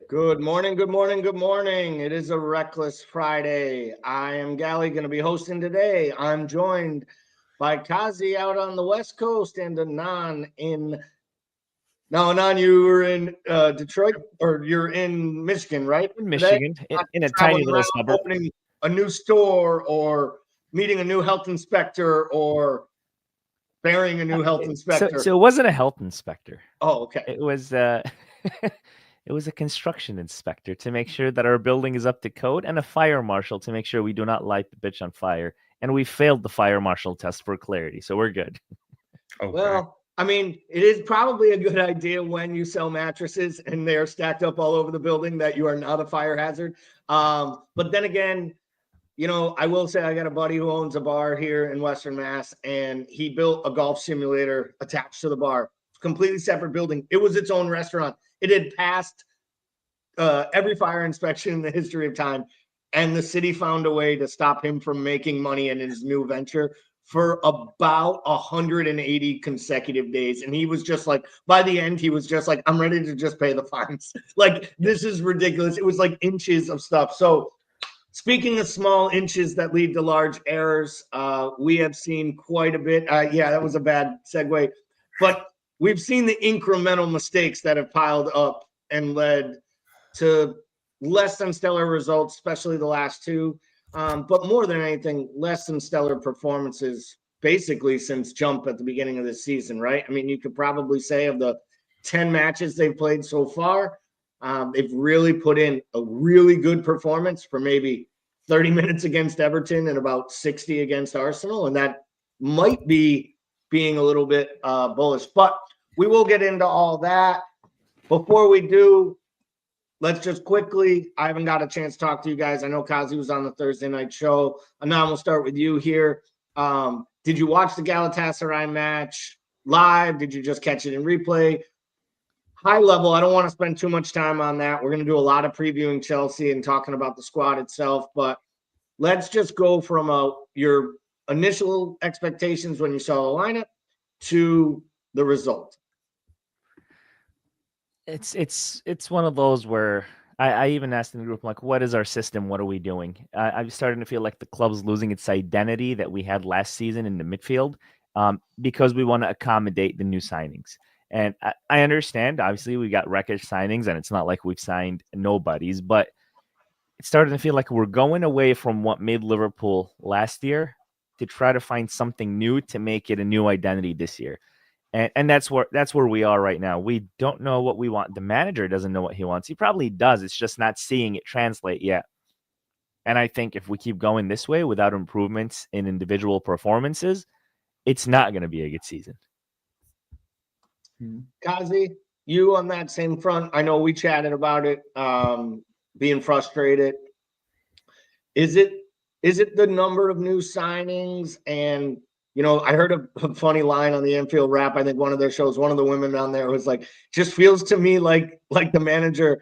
Good morning, good morning, good morning. It is a Reckless Friday. I am Gally, going to be hosting today. I'm joined by Kazi out on the West Coast and Anan in... Now, Anan, you were in Detroit, or you're in Michigan, right? In Michigan, in a tiny little suburb. Opening a new store or meeting a new health inspector or burying a new health inspector. So it wasn't a health inspector. Oh, okay. It was it was a construction inspector to make sure that our building is up to code, and a fire marshal to make sure we do not light the bitch on fire. And we failed the fire marshal test for clarity, so we're good. Okay. Well, I mean, it is probably a good idea when you sell mattresses and they're stacked up all over the building that you are not a fire hazard. But then again, you know, I will say I got a buddy who owns a bar here in Western Mass, and he built a golf simulator attached to the bar. Completely separate building. It was its own restaurant. It had passed every fire inspection in the history of time, and the city found a way to stop him from making money in his new venture for about 180 consecutive days. And he was just like, by the end, he was just like, I'm ready to just pay the fines. Like, this is ridiculous. It was like inches of stuff. So speaking of small inches that lead to large errors, we have seen quite a bit. Yeah, that was a bad segue. But we've seen the incremental mistakes that have piled up and led to less than stellar results, especially the last two. But more than anything, less than stellar performances basically since jump at the beginning of the season, right? I mean, you could probably say of the 10 matches they've played so far, they've really put in a really good performance for maybe 30 minutes against Everton and about 60 against Arsenal. And that might be being a little bit bullish. But we will get into all that. Before we do, let's just quickly, I haven't got a chance to talk to you guys. I know Kazi was on the Thursday night show. Anan, we'll start with you here. Did you watch the Galatasaray match live? Did you just catch it in replay? High level, I don't want to spend too much time on that. We're going to do a lot of previewing Chelsea and talking about the squad itself, but let's just go from your initial expectations when you saw the lineup to the result. It's one of those where I even asked in the group, like, what is our system? What are we doing? I'm starting to feel like the club's losing its identity that we had last season in the midfield, because we want to accommodate the new signings. And I understand, obviously, we got wreckage signings, and it's not like we've signed nobodies, but it's starting to feel like we're going away from what made Liverpool last year to try to find something new to make it a new identity this year. And that's where we are right now. We don't know what we want. The manager doesn't know what he wants. He probably does. It's just not seeing it translate yet. And I think if we keep going this way without improvements in individual performances, it's not going to be a good season. Kazi, you on that same front, I know we chatted about it, being frustrated. Is it the number of new signings? And you know, I heard a funny line on the Anfield Rap. I think one of their shows, one of the women on there was like, just feels to me like the manager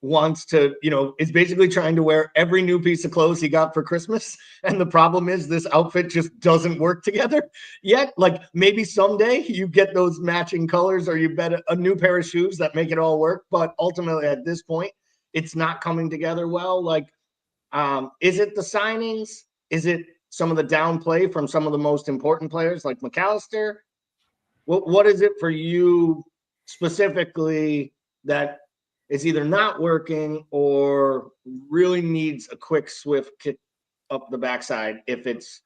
wants to, you know, is basically trying to wear every new piece of clothes he got for Christmas. And the problem is this outfit just doesn't work together yet. Like maybe someday you get those matching colors or you bet a new pair of shoes that make it all work. But ultimately at this point, it's not coming together well. Like, is it the signings? Is it some of the downplay from some of the most important players like McAllister? What is it for you specifically that is either not working or really needs a quick, swift kick up the backside if it's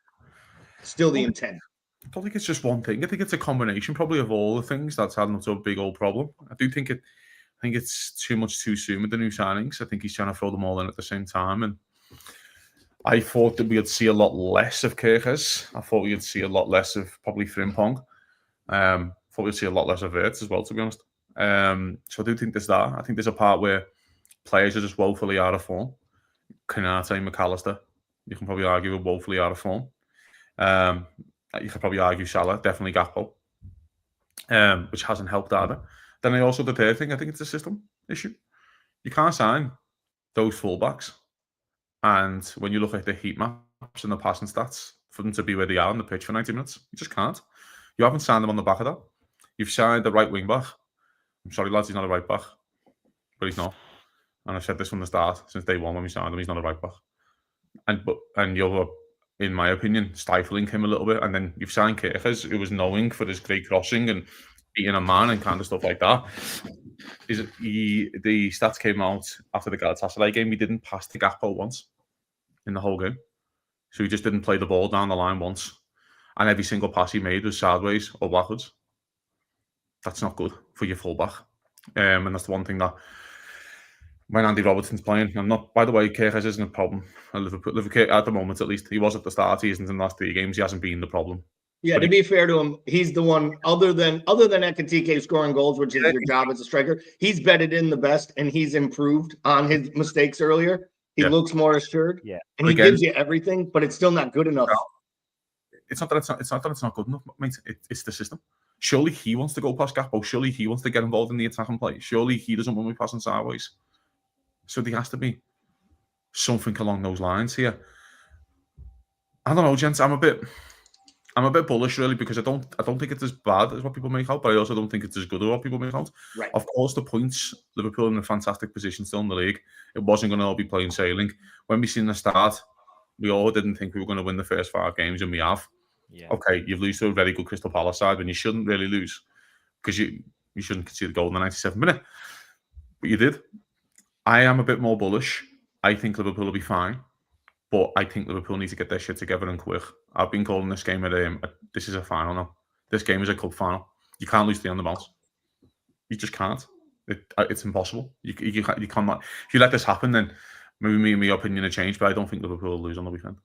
still the intent? I don't think it's just one thing. I think it's a combination probably of all the things that's had into a big old problem. I think it's too much too soon with the new signings. I think he's trying to throw them all in at the same time, and I thought that we would see a lot less of Kirkers. I thought we would see a lot less of probably Frimpong. I thought we'd see a lot less of Wirtz as well, to be honest. So I do think there's that. I think there's a part where players are just woefully out of form. Konate, McAllister, you can probably argue are woefully out of form. You could probably argue Salah, definitely Gakpo, which hasn't helped either. Then the third thing, I think it's a system issue. You can't sign those fullbacks. And when you look at the heat maps and the passing stats, for them to be where they are on the pitch for 90 minutes, you just can't. You haven't signed them on the back of that. You've signed the right wing back. I'm sorry, lads, he's not a right back, but he's not. And I've said this from the start, since day one when we signed him, he's not a right back. And you're, in my opinion, stifling him a little bit. And then you've signed Kirkers, who was knowing for his great crossing and beating a man and kind of stuff like that. The stats came out after the Galatasaray game. He didn't pass the Gakpo once in the whole game. So he just didn't play the ball down the line once. And every single pass he made was sideways or backwards. That's not good for your fullback. And that's the one thing that when Andy Robertson's playing, I'm not, by the way, Kirkers isn't a problem. Liverpool, at the moment, at least, he was at the start. He isn't in the last 3 games. He hasn't been the problem. Yeah, to be fair to him, he's the one, other than Ekitike scoring goals, which is your job as a striker, he's bedded in the best, and he's improved on his mistakes earlier. He looks more assured, and he gives you everything, but it's still not good enough. It's not that it's not good enough, mate. It's the system. Surely he wants to go past Gakpo. Surely he wants to get involved in the attacking play. Surely he doesn't want me passing sideways. So there has to be something along those lines here. I don't know, gents. I'm a bit bullish, really, because I don't think it's as bad as what people make out, but I also don't think it's as good as what people make out. Right. Of course, the points, Liverpool in a fantastic position still in the league. It wasn't going to all be plain sailing. When we seen the start, we all didn't think we were going to win the first 5 games, and we have. Yeah. Okay, you've lost to a very good Crystal Palace side when you shouldn't really lose, because you shouldn't concede a goal in the 97th minute, but you did. I am a bit more bullish. I think Liverpool will be fine, but I think Liverpool need to get their shit together and quick. I've been calling this game this is a final now. This game is a cup final. You can't lose 3 on the bounce. You just can't. It's impossible. You cannot. If you let this happen, then maybe my opinion will change, but I don't think Liverpool will lose on the weekend.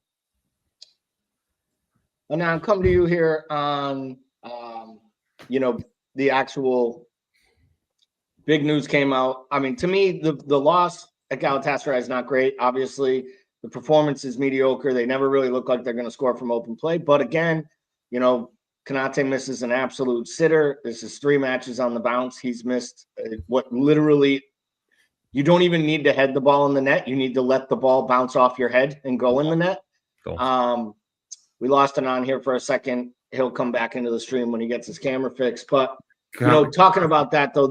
And now I'll come to you here on, the actual big news came out. I mean, to me, the loss at Galatasaray is not great. Obviously, the performance is mediocre. They never really look like they're going to score from open play. But again, Konate misses an absolute sitter. This is 3 matches on the bounce. He's missed what literally you don't even need to head the ball in the net. You need to let the ball bounce off your head and go in the net. We lost it on here for a second. He'll come back into the stream when he gets his camera fixed. But, talking about that, though,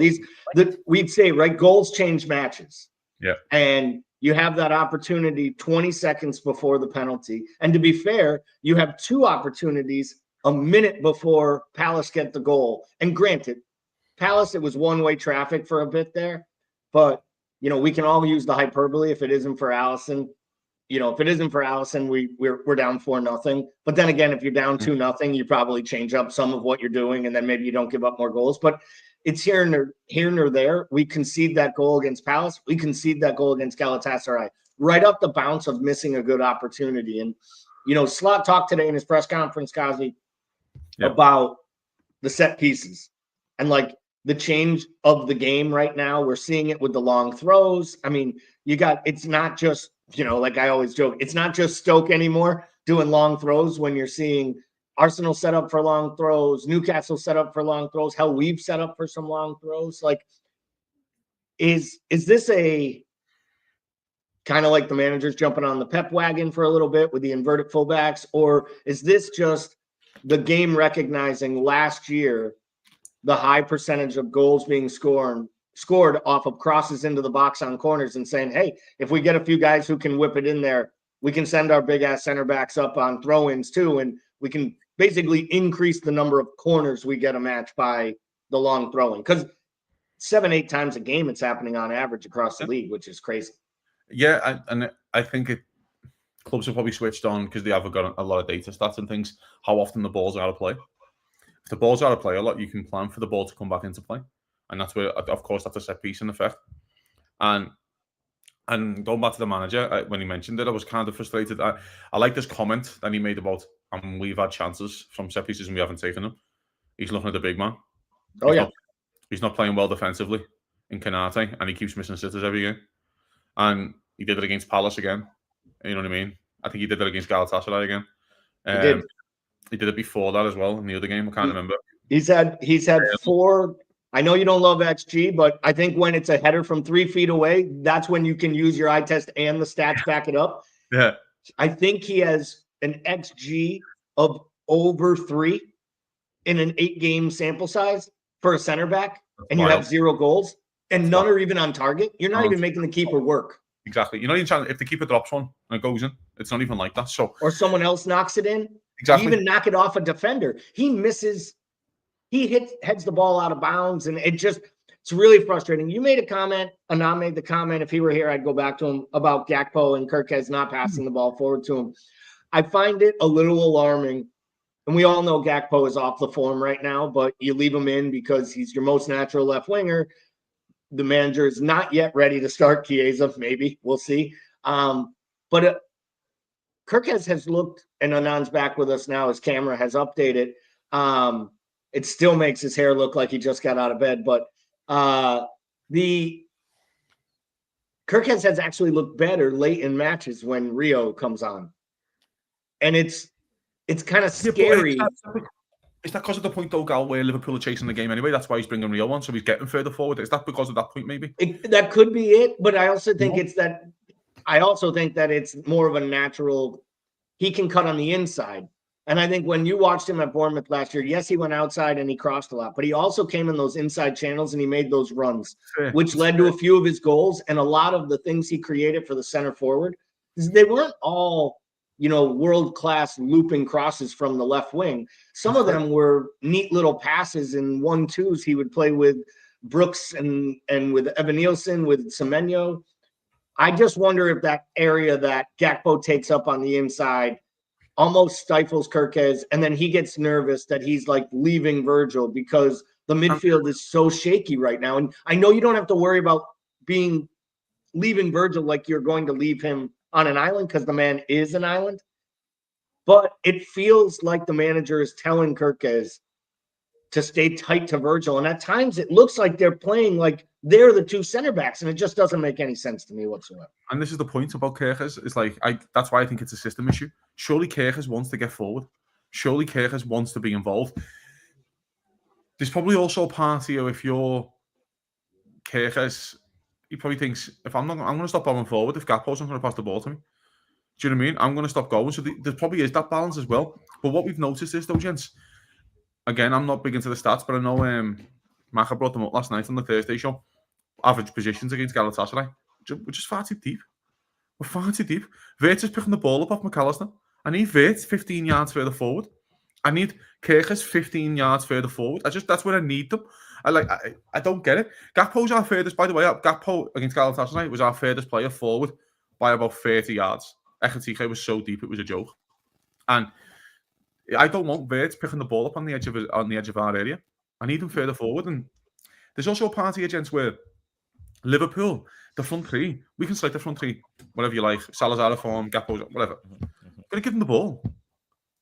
we'd say, right, goals change matches. Yeah. And you have that opportunity 20 seconds before the penalty. And to be fair, you have 2 opportunities a minute before Palace get the goal. And granted, Palace, it was one-way traffic for a bit there. But, we can all use the hyperbole if it isn't for Alisson. If it isn't for Alisson, we're down 4-0. But then again, if you're down 2-0, you probably change up some of what you're doing, and then maybe you don't give up more goals. But it's here nor there. We concede that goal against Palace. We concede that goal against Galatasaray right off the bounce of missing a good opportunity. And Slot talked today in his press conference, Kazi, about the set pieces and the change of the game right now. We're seeing it with the long throws. I mean, it's not just. Like I always joke, it's not just Stoke anymore doing long throws when you're seeing Arsenal set up for long throws, Newcastle set up for long throws. Hell, we've set up for some long throws. Is this a kind of like the managers jumping on the Pep wagon for a little bit with the inverted fullbacks? Or is this just the game recognizing last year the high percentage of goals being scored off of crosses into the box on corners and saying, hey, if we get a few guys who can whip it in there, we can send our big-ass center backs up on throw-ins too, and we can basically increase the number of corners we get a match by the long throwing. Because 7-8 times a game it's happening on average across the league, which is crazy. Yeah, and I think clubs have probably switched on because they have got a lot of data stats and things, how often the ball's out of play. If the ball's out of play a lot, you can plan for the ball to come back into play. And that's where, of course, that's a set piece in effect. And going back to the manager, when he mentioned it, I was kind of frustrated. I like this comment that he made about, we've had chances from set pieces and we haven't taken them. He's looking at the big man. He's not playing well defensively in Konate, and he keeps missing sitters every game. And he did it against Palace again. You know what I mean? I think he did it against Galatasaray again. He did it before that as well in the other game. I can't remember. He's had 4. I know you don't love XG, but I think when it's a header from 3 feet away, that's when you can use your eye test and the stats back it up. Yeah. I think he has an XG of over 3 in an 8-game sample size for a center back, and you have 0 goals. and none are even on target. You're not even making the keeper work. Exactly. You're not even trying. If the keeper drops one and it goes in, it's not even like that. So or someone else knocks it in. Exactly. You even knock it off a defender. He misses. He heads the ball out of bounds, and it's really frustrating. You made a comment. Anand made the comment. If he were here, I'd go back to him about Gakpo and Kirkez not passing the ball forward to him. I find it a little alarming. And we all know Gakpo is off the form right now, but you leave him in because he's your most natural left winger. The manager is not yet ready to start Chiesa. Maybe we'll see. But Kirkez has looked, and Anand's back with us now. His camera has updated. It still makes his hair look like he just got out of bed, but the Kirkez has actually looked better late in matches when Rio comes on, and it's kind of scary. Is that because of the point, though, Gal, where Liverpool are chasing the game anyway? That's why he's bringing Rio on, so he's getting further forward. Is that because of that point, maybe? That could be it, but I also think it's that. I also think that it's more of a natural. He can cut on the inside, and I think when you watched him at Bournemouth last year, yes, he went outside and he crossed a lot, but he also came in those inside channels and he made those runs, which led to a few of his goals, and a lot of the things he created for the center forward. They weren't all, world-class looping crosses from the left wing. Some of them were neat little passes and 1-2s he would play with Brooks and with Evan Nielsen, with Semenyo. I just wonder if that area that Gakpo takes up on the inside almost stifles Kirkez, and then he gets nervous that he's like leaving Virgil because the midfield is so shaky right now. And I know you don't have to worry about leaving Virgil like you're going to leave him on an island because the man is an island. But it feels like the manager is telling Kirkez to stay tight to Virgil. And at times it looks like they're playing like they're the two center backs, and it just doesn't make any sense to me whatsoever. And this is the point about Kirkez. It's like, that's why I think it's a system issue. Surely Kirkez wants to get forward. Surely Kirkez wants to be involved. There's probably also a part of you, if you're Kirkez, he probably thinks, I'm going to stop going forward if Gakpo's not going to pass the ball to me. Do you know what I mean? I'm going to stop going. So there probably is that balance as well. But what we've noticed is, though, gents, again, I'm not big into the stats, but I know Maka brought them up last night on the Thursday show. Average positions against Galatasaray, which is far too deep. We're far too deep. Wirtz is picking the ball up off McAllister. I need Wirtz 15 yards further forward. I need Kirkez 15 yards further forward. That's where I need them. I don't get it. Gakpo's our furthest, by the way. Gakpo against Galatasaray was our furthest player forward by about 30 yards. Ekatike was so deep it was a joke. And I don't want Wirtz picking the ball up on the edge of our area. I need him further forward. And there's also a part here, gents, where Liverpool, the front three, we can select the front three, whatever you like. Salazar form, Gakpo, whatever. You've got to give them the ball.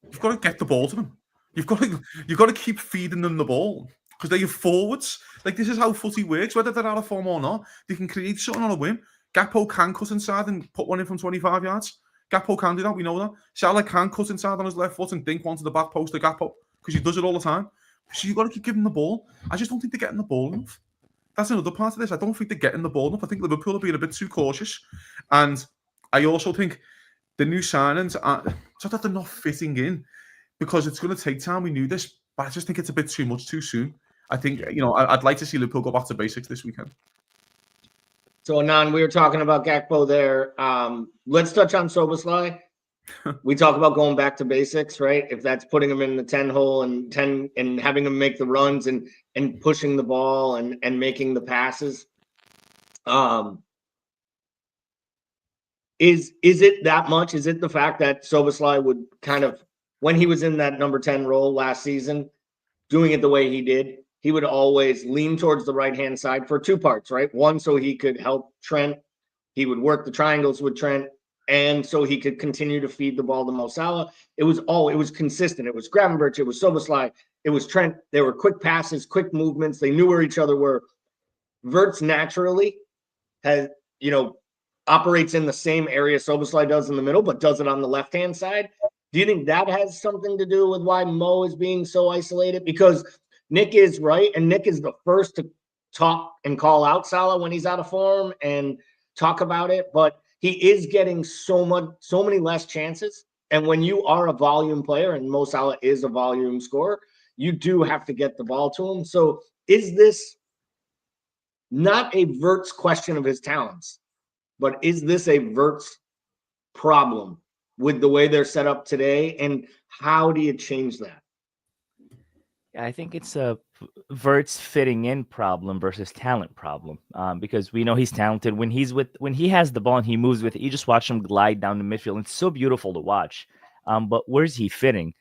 You've got to get the ball to them. You've got to keep feeding them the ball because they're your forwards. Like, this is how footy works, whether they're out of form or not. They can create something on a whim. Gakpo can cut inside and put one in from 25 yards. Gakpo can do that, we know that. Salah can cut inside on his left foot and dink one to the back post of Gakpo because he does it all the time. So you've got to keep giving the ball. I just don't think they're getting the ball enough. That's another part of this. I don't think they're getting the ball enough. I think Liverpool are being a bit too cautious. And I also think the new signings it's not that they're not fitting in because it's going to take time. We knew this, but I just think it's a bit too much too soon. I think, I'd like to see Liverpool go back to basics this weekend. So, Anand, we were talking about Gakpo there. Let's touch on Szoboszlai. We talk about going back to basics, right? If that's putting him in the 10 hole and having him make the runs and pushing the ball and making the passes. Is it that much? Is it the fact that Szoboszlai would kind of, when he was in that number 10 role last season, doing it the way he did, he would always lean towards the right-hand side for two parts, right? One, so he could help Trent. He would work the triangles with Trent, and so he could continue to feed the ball to Mo Salah. It was consistent. It was Gravenberch, it was Szoboszlai, it was Trent. There were quick passes, quick movements. They knew where each other were. Wirtz naturally operates in the same area Szoboszlai does in the middle, but does it on the left-hand side. Do you think that has something to do with why Mo is being so isolated? Because Nick is right, and Nick is the first to talk and call out Salah when he's out of form and talk about it, but he is getting so many less chances. And when you are a volume player, and Mo Salah is a volume scorer, you do have to get the ball to him. So is this not a Wirtz question of his talents, but is this a Wirtz problem with the way they're set up today? And how do you change that? I think it's a Wirtz fitting in problem versus talent problem, because we know he's talented when he has the ball and he moves with it. You just watch him glide down the midfield. It's so beautiful to watch. But where's he fitting?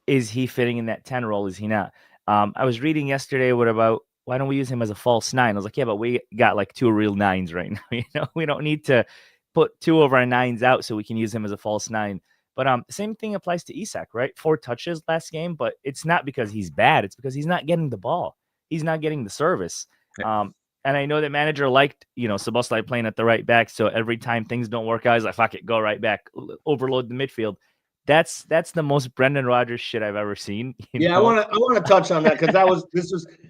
Is he fitting in that 10 role? Is he not? I was reading yesterday, why don't we use him as a false 9? I was like, yeah, but we got like 2 real 9s right now. We don't need to put 2 of our 9s out so we can use him as a false 9. But same thing applies to Isak, right? 4 touches last game, but it's not because he's bad. It's because he's not getting the ball. He's not getting the service. Yeah. And I know that manager liked, Szoboszlai playing at the right back. So every time things don't work out, he's like, fuck it, go right back, overload the midfield. That's the most Brendan Rodgers shit I've ever seen. I want to touch on that because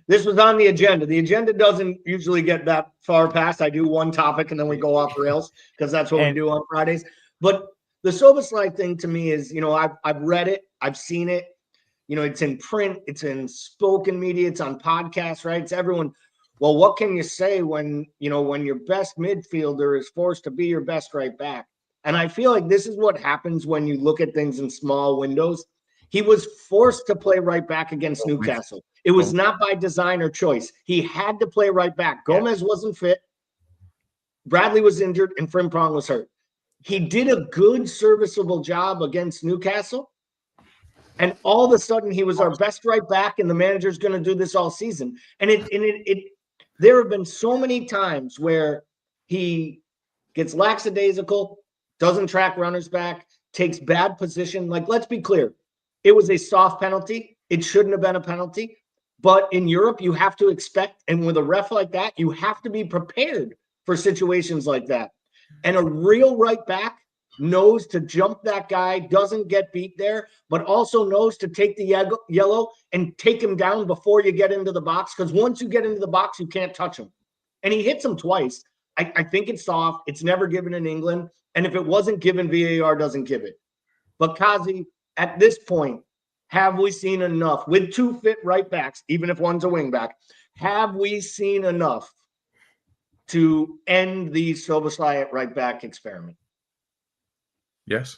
this was on the agenda. The agenda doesn't usually get that far past. I do one topic and then we go off rails because that's what we do on Fridays. But the Szoboszlai thing to me is, I've read it, I've seen it. It's in print, it's in spoken media, it's on podcasts, right? It's everyone. Well, what can you say when your best midfielder is forced to be your best right back? And I feel like this is what happens when you look at things in small windows. He was forced to play right back against Newcastle. It was not by design or choice. He had to play right back. Gomez wasn't fit. Bradley was injured and Frimpong was hurt. He did a good, serviceable job against Newcastle. And all of a sudden, he was our best right back, and the manager's going to do this all season. And there have been so many times where he gets lackadaisical, doesn't track runners back, takes bad position. Like, let's be clear. It was a soft penalty. It shouldn't have been a penalty. But in Europe, you have to expect, and with a ref like that, you have to be prepared for situations like that. And a real right back knows to jump that guy, doesn't get beat there, but also knows to take the yellow and take him down before you get into the box. Because once you get into the box, you can't touch him. And he hits him twice. I think it's soft. It's never given in England. And if it wasn't given, VAR doesn't give it. But Kazi, at this point, have we seen enough with 2 fit right backs, even if one's a wing back? Have we seen enough to end the Szoboszlai at right back experiment? Yes.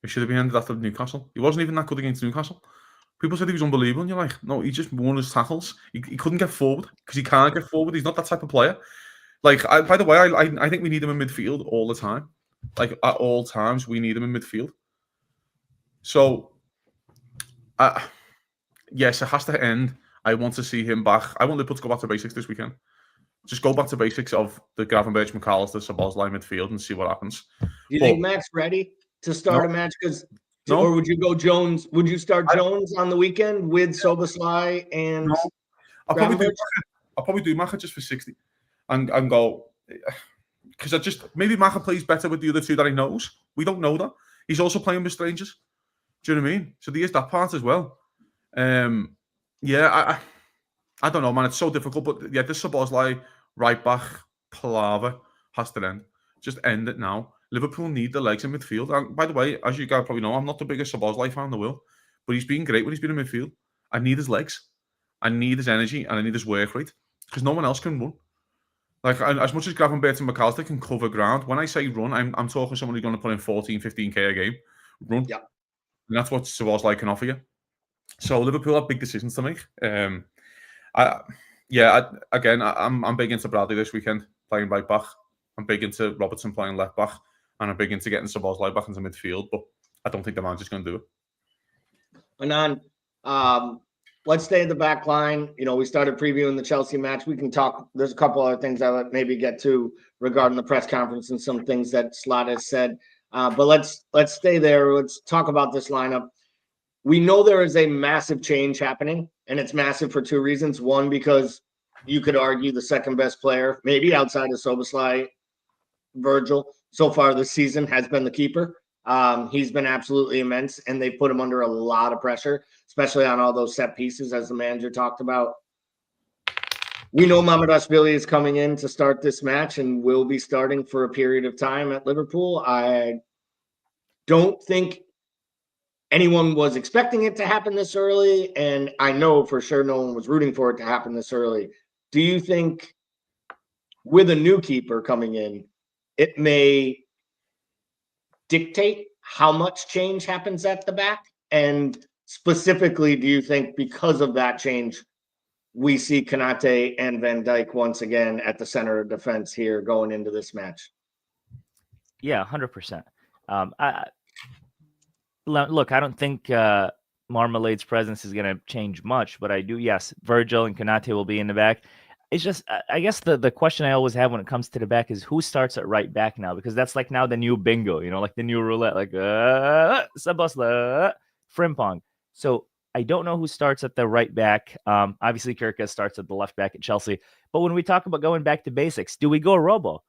He should have been ended after Newcastle. He wasn't even that good against Newcastle. People said he was unbelievable, and you're like, no, he just won his tackles. He couldn't get forward because he can't get forward. He's not that type of player. Like, by the way, I think we need him in midfield all the time. Like, at all times, we need him in midfield. So, yes, it has to end. I want to see him back. I want Liverpool to go back to basics this weekend. Just go back to basics of the Gravenberch, McAllister, Szoboszlai midfield and see what happens. Do you think Mac's ready to start a match? Or would you go Jones? Would you start Jones on the weekend with Szoboszlai and I'll probably do Maca just for 60 and go, because maybe Maca plays better with the other 2 that he knows. We don't know that. He's also playing with strangers. Do you know what I mean? So there is that part as well. I don't know, man. It's so difficult. But yeah, this Szoboszlai right back palaver has to end. Just end it now. Liverpool need the legs in midfield. And by the way, as you guys probably know, I'm not the biggest Szoboszlai fan in the world, but he's been great when he's been in midfield. I need his legs. I need his energy, and I need his work rate because no one else can run. Like, as much as Gravenberch and McAllister can cover ground, when I say run, I'm talking someone who's going to put in 14, 15K a game. Run. Yeah. And that's what Szoboszlai can offer you. So Liverpool have big decisions to make. I'm big into Bradley this weekend playing right back. I'm big into Robertson playing left back, and I'm big into getting Szoboszlai back into midfield. But I don't think the manager's going to do it. Anand, let's stay at the back line. We started previewing the Chelsea match. We can talk. There's a couple other things I would maybe get to regarding the press conference and some things that Slot has said. But let's stay there. Let's talk about this lineup. We know there is a massive change happening, and it's massive for 2 reasons. One, because you could argue the second best player, maybe outside of Szoboszlai, Virgil, so far this season has been the keeper. He's been absolutely immense, and they put him under a lot of pressure, especially on all those set pieces, as the manager talked about. We know Mamardashvili is coming in to start this match and will be starting for a period of time at Liverpool. I don't think anyone was expecting it to happen this early, and I know for sure no one was rooting for it to happen this early. Do you think with a new keeper coming in, it may dictate how much change happens at the back. And specifically, do you think because of that change, we see Konate and Van Dijk once again at the center of defense here going into this match? Yeah, 100%. Look, I don't think Marmalade's presence is going to change much, but I do. Yes, Virgil and Konate will be in the back. It's just, I guess the question I always have when it comes to the back is who starts at right back now, because that's like now the new bingo, like the new roulette, like Sabasla, Frimpong. So I don't know who starts at the right back. Obviously, Kirka starts at the left back at Chelsea. But when we talk about going back to basics, do we go Robo?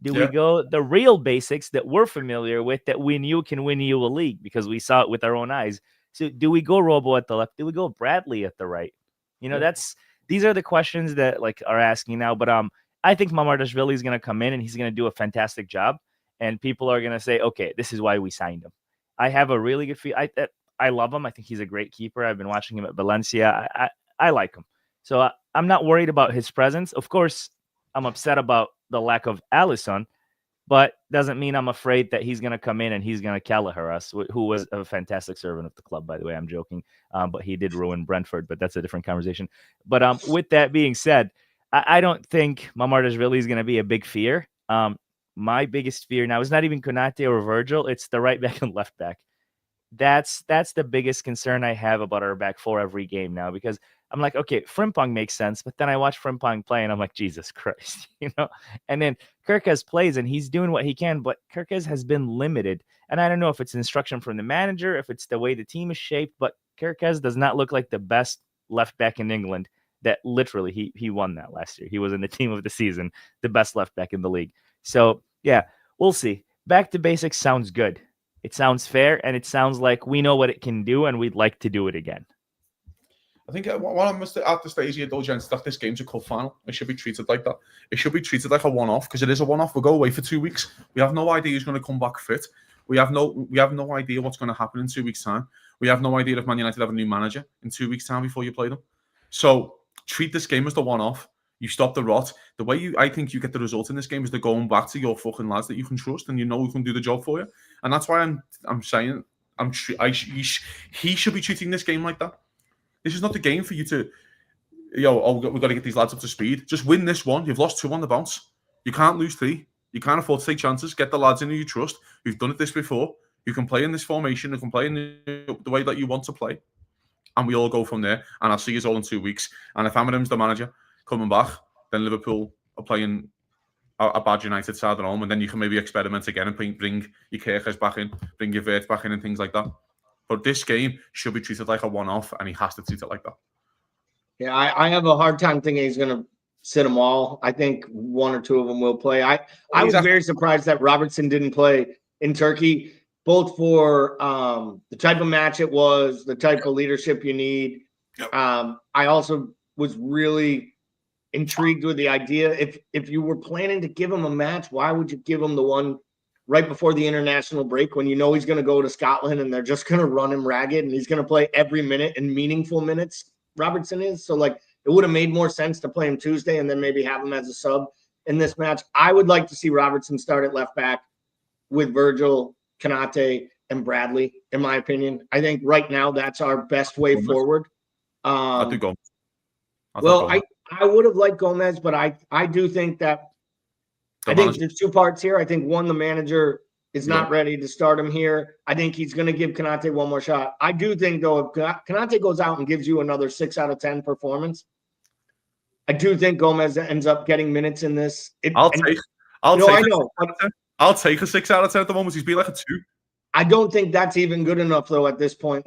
Do we go the real basics that we're familiar with, that we knew can win you a league because we saw it with our own eyes? So do we go Robo at the left? Do we go Bradley at the right? These are the questions that are asking now. But I think Mamardashvili is going to come in and he's going to do a fantastic job. And people are going to say, okay, this is why we signed him. I have a really good feel. I love him. I think he's a great keeper. I've been watching him at Valencia. I like him. So I'm not worried about his presence. Of course, I'm upset about the lack of Alisson, but doesn't mean I'm afraid that he's going to come in and he's going to Kelleher us, who was a fantastic servant of the club, by the way. I'm joking, but he did ruin Brentford, but that's a different conversation. But with that being said, I don't think Mamardashvili is going to be a big fear. My biggest fear now is not even Konate or Virgil. It's the right back and left back. That's the biggest concern I have about our back four every game now, because I'm like, okay, Frimpong makes sense, but then I watch Frimpong play and I'm like, Jesus Christ, And then Kirkes plays and he's doing what he can, but Kirkes has been limited. And I don't know if it's instruction from the manager, if it's the way the team is shaped, but Kirkes does not look like the best left back in England. That literally he won that last year. He was in the team of the season, the best left back in the league. So yeah, we'll see. Back to basics sounds good. It sounds fair, and it sounds like we know what it can do, and we'd like to do it again. I think what I'm at the stage here, though, gents, that this game's a cup final. It should be treated like that. It should be treated like a one-off, because it is a one-off. We'll go away for 2 weeks. We have no idea who's going to come back fit. We have no idea what's going to happen in 2 weeks' time. We have no idea if Man United have a new manager in 2 weeks' time before you play them. So treat this game as the one-off. You stop the rot. The way I think you get the result in this game is they're going back to your fucking lads that you can trust and who can do the job for you. And that's why I'm saying he should be treating this game like that. This is not the game for you to, we've got to get these lads up to speed. Just win this one. You've lost 2 on the bounce. You can't lose 3. You can't afford to take chances. Get the lads in who you trust, who've done it this before, who can play in this formation, who can play in the way that you want to play. And we all go from there. And I'll see you all in 2 weeks. And if Amarim's the manager coming back, then Liverpool are playing a bad United side at home, and then you can maybe experiment again and bring your Kirkes back in, bring your Vert back in and things like that. But this game should be treated like a one-off, and he has to treat it like that. Yeah, I have a hard time thinking he's going to sit them all. I think 1 or 2 of them will play. I was very surprised that Robertson didn't play in Turkey, both for the type of match it was, the type of leadership you need. Yep. I also was really intrigued with the idea. If you were planning to give him a match, why would you give him the one right before the international break when you know he's going to go to Scotland and they're just going to run him ragged and he's going to play every minute in meaningful minutes? Robertson is. So it would have made more sense to play him Tuesday and then maybe have him as a sub in this match. I would like to see Robertson start at left back with Virgil, Konate, and Bradley, in my opinion. I think right now that's our best way forward. I do go. I would have liked Gomez, but I do think that I think there's 2 parts here. I think one, the manager is not ready to start him here. I think he's going to give Konate one more shot. I do think, though, if Konate goes out and gives you another 6 out of 10 performance, I do think Gomez ends up getting minutes in this. I'll take a 6 out of 10 at the moment. He's been like a 2. I don't think that's even good enough, though, at this point.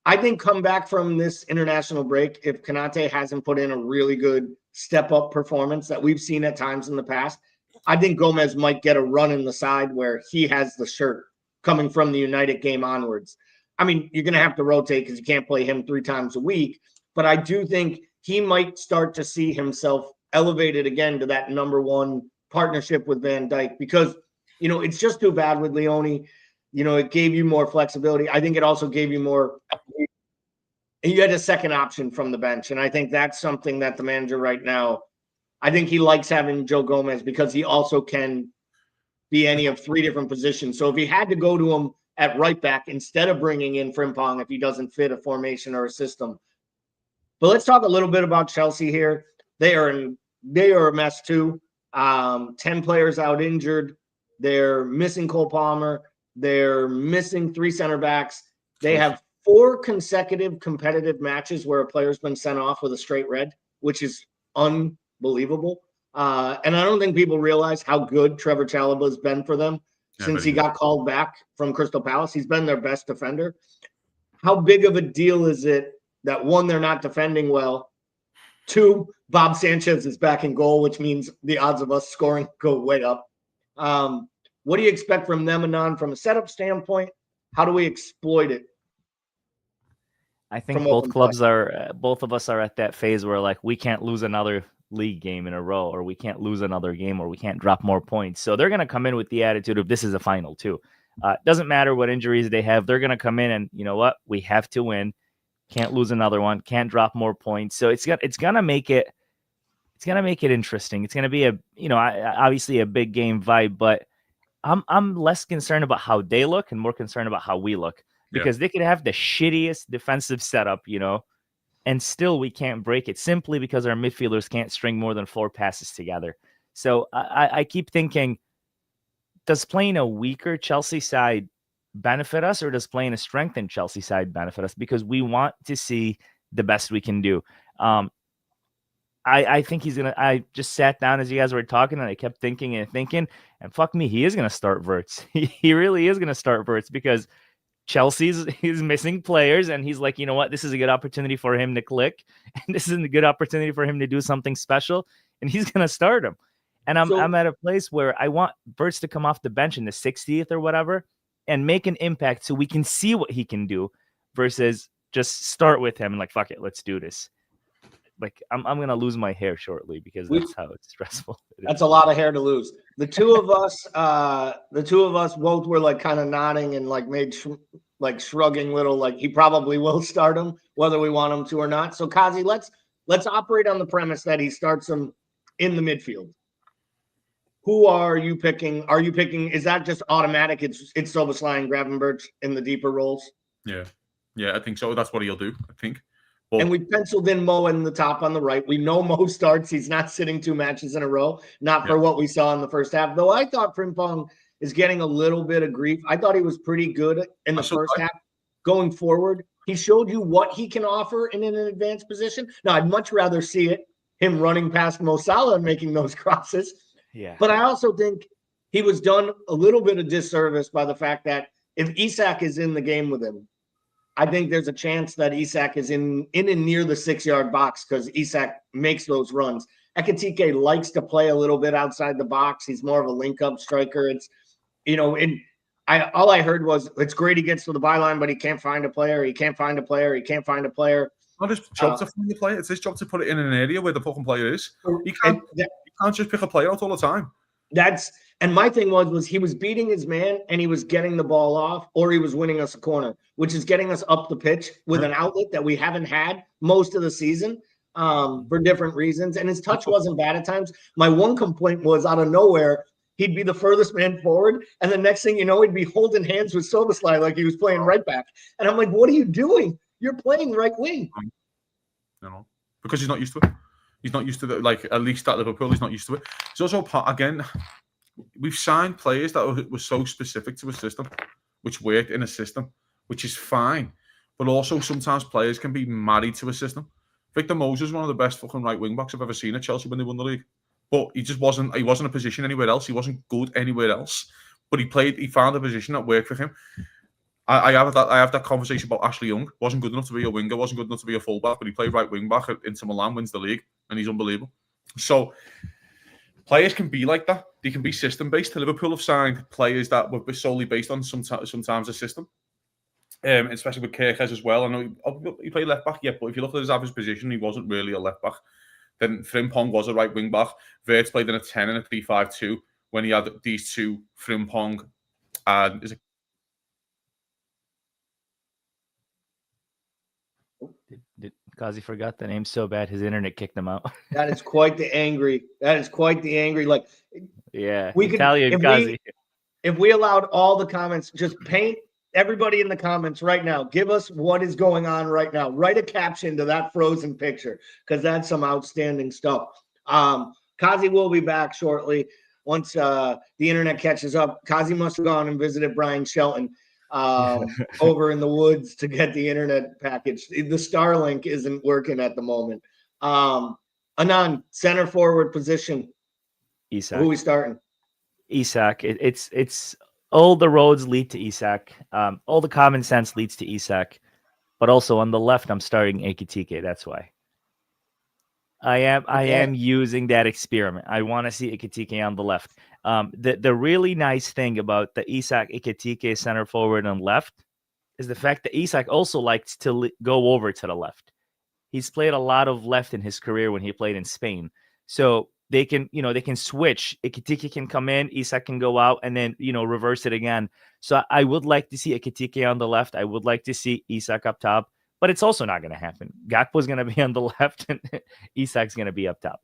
I think come back from this international break, if Konate hasn't put in a really good step-up performance that we've seen at times in the past, I think Gomez might get a run in the side where he has the shirt coming from the United game onwards. I mean, you're going to have to rotate because you can't play him 3 times a week, but I do think he might start to see himself elevated again to that number 1 partnership with Van Dijk because, it's just too bad with Leone. It gave you more flexibility. I think it also gave you more. You had a second option from the bench, and I think that's something that the manager right now I think he likes having Joe Gomez because he also can be any of 3 different positions. So if he had to go to him at right back instead of bringing in Frimpong if he doesn't fit a formation or a system. But let's talk a little bit about Chelsea here. They are a mess too. 10 players out injured. They're missing Cole Palmer. They're missing 3 center backs. They have 4 consecutive competitive matches where a player's been sent off with a straight red, which is unbelievable. And I don't think people realize how good Trevor Chalobah has been for them since he got called back from Crystal Palace. He's been their best defender. How big of a deal is it that 1, they're not defending well, 2, Bob Sanchez is back in goal, which means the odds of us scoring go way up. What do you expect from them, Anand, from a setup standpoint? How do we exploit it? I think both of us are at that phase where like we can't lose another league game in a row, or we can't lose another game, or we can't drop more points. So they're going to come in with the attitude of this is a final too. Doesn't matter what injuries they have. They're going to come in and you know what? We have to win. Can't lose another one. Can't drop more points. So it's going to make it interesting. It's going to be obviously a big game vibe, but I'm less concerned about how they look and more concerned about how we look, because they could have the shittiest defensive setup, and still we can't break it simply because our midfielders can't string more than 4 passes together. So I keep thinking, does playing a weaker Chelsea side benefit us, or does playing a strengthened Chelsea side benefit us? Because we want to see the best we can do. I think he's going to – I just sat down as you guys were talking, and I kept thinking, and fuck me, he is going to start Wirtz. He really is going to start Wirtz because Chelsea's missing players, and he's like, you know what, this is a good opportunity for him to click, and this is a good opportunity for him to do something special, and he's going to start him. And I'm at a place where I want Wirtz to come off the bench in the 60th or whatever and make an impact so we can see what he can do versus just start with him and like, fuck it, let's do this. Like I'm going to lose my hair shortly because that's how it's stressful. That's a lot of hair to lose. The two of us both were like kind of nodding and like made shrugging little, like he probably will start him whether we want him to or not. So Kazi, let's operate on the premise that he starts him in the midfield. Who are you picking? Are you picking? Is that just automatic? It's Szoboszlai and Gravenberch in the deeper roles. Yeah, I think so. That's what he'll do. I think. And we penciled in Mo in the top on the right. We know Mo starts. He's not sitting 2 matches in a row. Not for what we saw in the first half. Though I thought Frimpong is getting a little bit of grief. I thought he was pretty good in the first half. Going forward, he showed you what he can offer in an advanced position. Now, I'd much rather see him running past Mo Salah and making those crosses. Yeah. But I also think he was done a little bit of disservice by the fact that if Isak is in the game with him, I think there's a chance that Isak is in and near the 6-yard box because Isak makes those runs. Ekitike likes to play a little bit outside the box. He's more of a link-up striker. It's, all I heard was it's great he gets to the byline, but he can't find a player. He can't find a player. He can't find a player. Not his job to find the player. It's his job to put it in an area where the fucking player is. You can't just pick a player out all the time. And my thing was he was beating his man and he was getting the ball off, or he was winning us a corner, which is getting us up the pitch with an outlet that we haven't had most of the season for different reasons. And his touch wasn't bad at times. My one complaint was out of nowhere, he'd be the furthest man forward. And the next thing you know, he'd be holding hands with Szoboszlai like he was playing right back. And I'm like, what are you doing? You're playing right wing. No, because he's not used to it. He's not used to it. Like, at least at Liverpool, he's not used to it. It's also, again, we've signed players that were so specific to a system, which worked in a system, which is fine. But also, sometimes players can be married to a system. Victor Moses is one of the best fucking right wing backs I've ever seen at Chelsea when they won the league. But he just wasn't a position anywhere else. He wasn't good anywhere else. But he found a position that worked for him. I have that conversation about Ashley Young. Wasn't good enough to be a winger, wasn't good enough to be a fullback, but he played right wing back at Inter Milan, wins the league, and he's unbelievable. So players can be like that. They can be system based. Liverpool have signed players that were solely based on sometimes a system, especially with Kerkez as well. I know he played left back, but if you look at his average position, he wasn't really a left back. Then Frimpong was a right wing back. Wirtz played in a 10 and a 3-5-2 when he had these two, Frimpong and Because he forgot the name so bad, his internet kicked him out. That is quite the angry. Like, Yeah, we could Italian Kazi. if we allowed all the comments, just paint everybody in the comments right now. Give us what is going on right now. Write a caption to that frozen picture, because that's some outstanding stuff. Kazi will be back shortly once the internet catches up. Kazi must have gone and visited Brian Shelton over in the woods to get the internet package. The Starlink isn't working at the moment. Anand, center forward position. Isak. Who are we starting? Isak. It's all the roads lead to Isak. All the common sense leads to Isak. But also on the left, I'm starting Ekitike. That's why. I am using that experiment. I want to see Ekitike on the left. The really nice thing about the Isak Ekitike center forward on left is the fact that Isak also likes to go over to the left. He's played a lot of left in his career when he played in Spain. So they can switch. Ekitike can come in, Isak can go out, and then, reverse it again. So I would like to see Ekitike on the left. I would like to see Isak up top, but it's also not going to happen. Gakpo's going to be on the left, and Isak's going to be up top.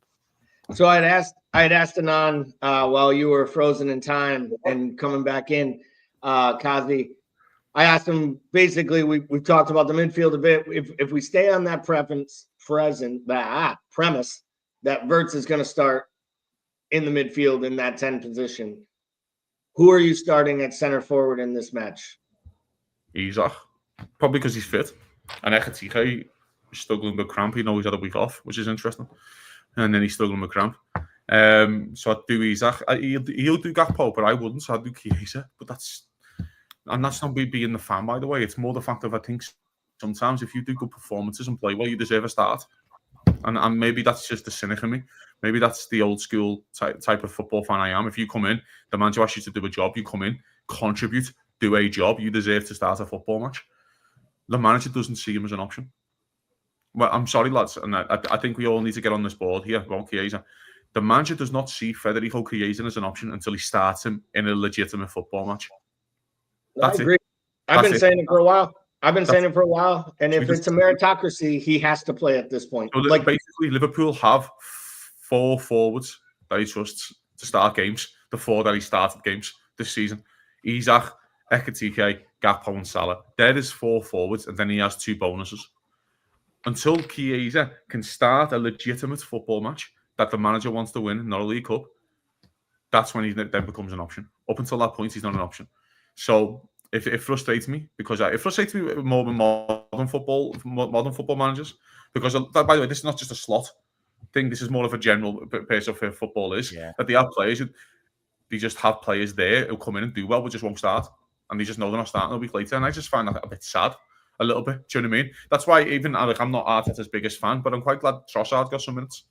So I'd asked Anand while you were frozen in time and coming back in, Kazi. I asked him, basically, we've talked about the midfield a bit. If we stay on that premise that Wirtz is going to start in the midfield in that 10 position, who are you starting at center forward in this match? Isak, probably because he's fit. And Ekitike is struggling with cramp. He knows he's had a week off, which is interesting. And then he's struggling with cramp. So I'd do Isak. He'll do Gakpo, but I wouldn't. So I'd do Chiesa. But that's not me being the fan, by the way. It's more the fact of, I think sometimes if you do good performances and play well, you deserve a start. And maybe that's just the cynic in me. Maybe that's the old school type of football fan I am. If you come in, the manager asks you to do a job, you come in, contribute, do a job, you deserve to start a football match. The manager doesn't see him as an option. Well, I'm sorry, lads, and I think we all need to get on this board here about Chiesa. The manager does not see Federico Chiesa as an option until he starts him in a legitimate football match. That's I agree. I've been saying it for a while. And if it's a meritocracy, he has to play at this point. So basically, Liverpool have 4 forwards that he trusts to start games. The 4 that he started games this season: Isak, Ekitike, Gakpo, and Salah. There is 4 forwards, and then he has 2 bonuses. Until Chiesa can start a legitimate football match that the manager wants to win, not a League Cup, that's when he then becomes an option. Up until that point, he's not an option. So it frustrates me, because it frustrates me more with modern football managers. Because, by the way, this is not just a Slot thing. This is more of a general pace of football is that they have players. They just have players there who come in and do well, but just won't start, and they just know they're not starting a week later. And I just find that a bit sad, a little bit. Do you know what I mean? That's why even I'm not Arteta's biggest fan, but I'm quite glad Trossard got some minutes,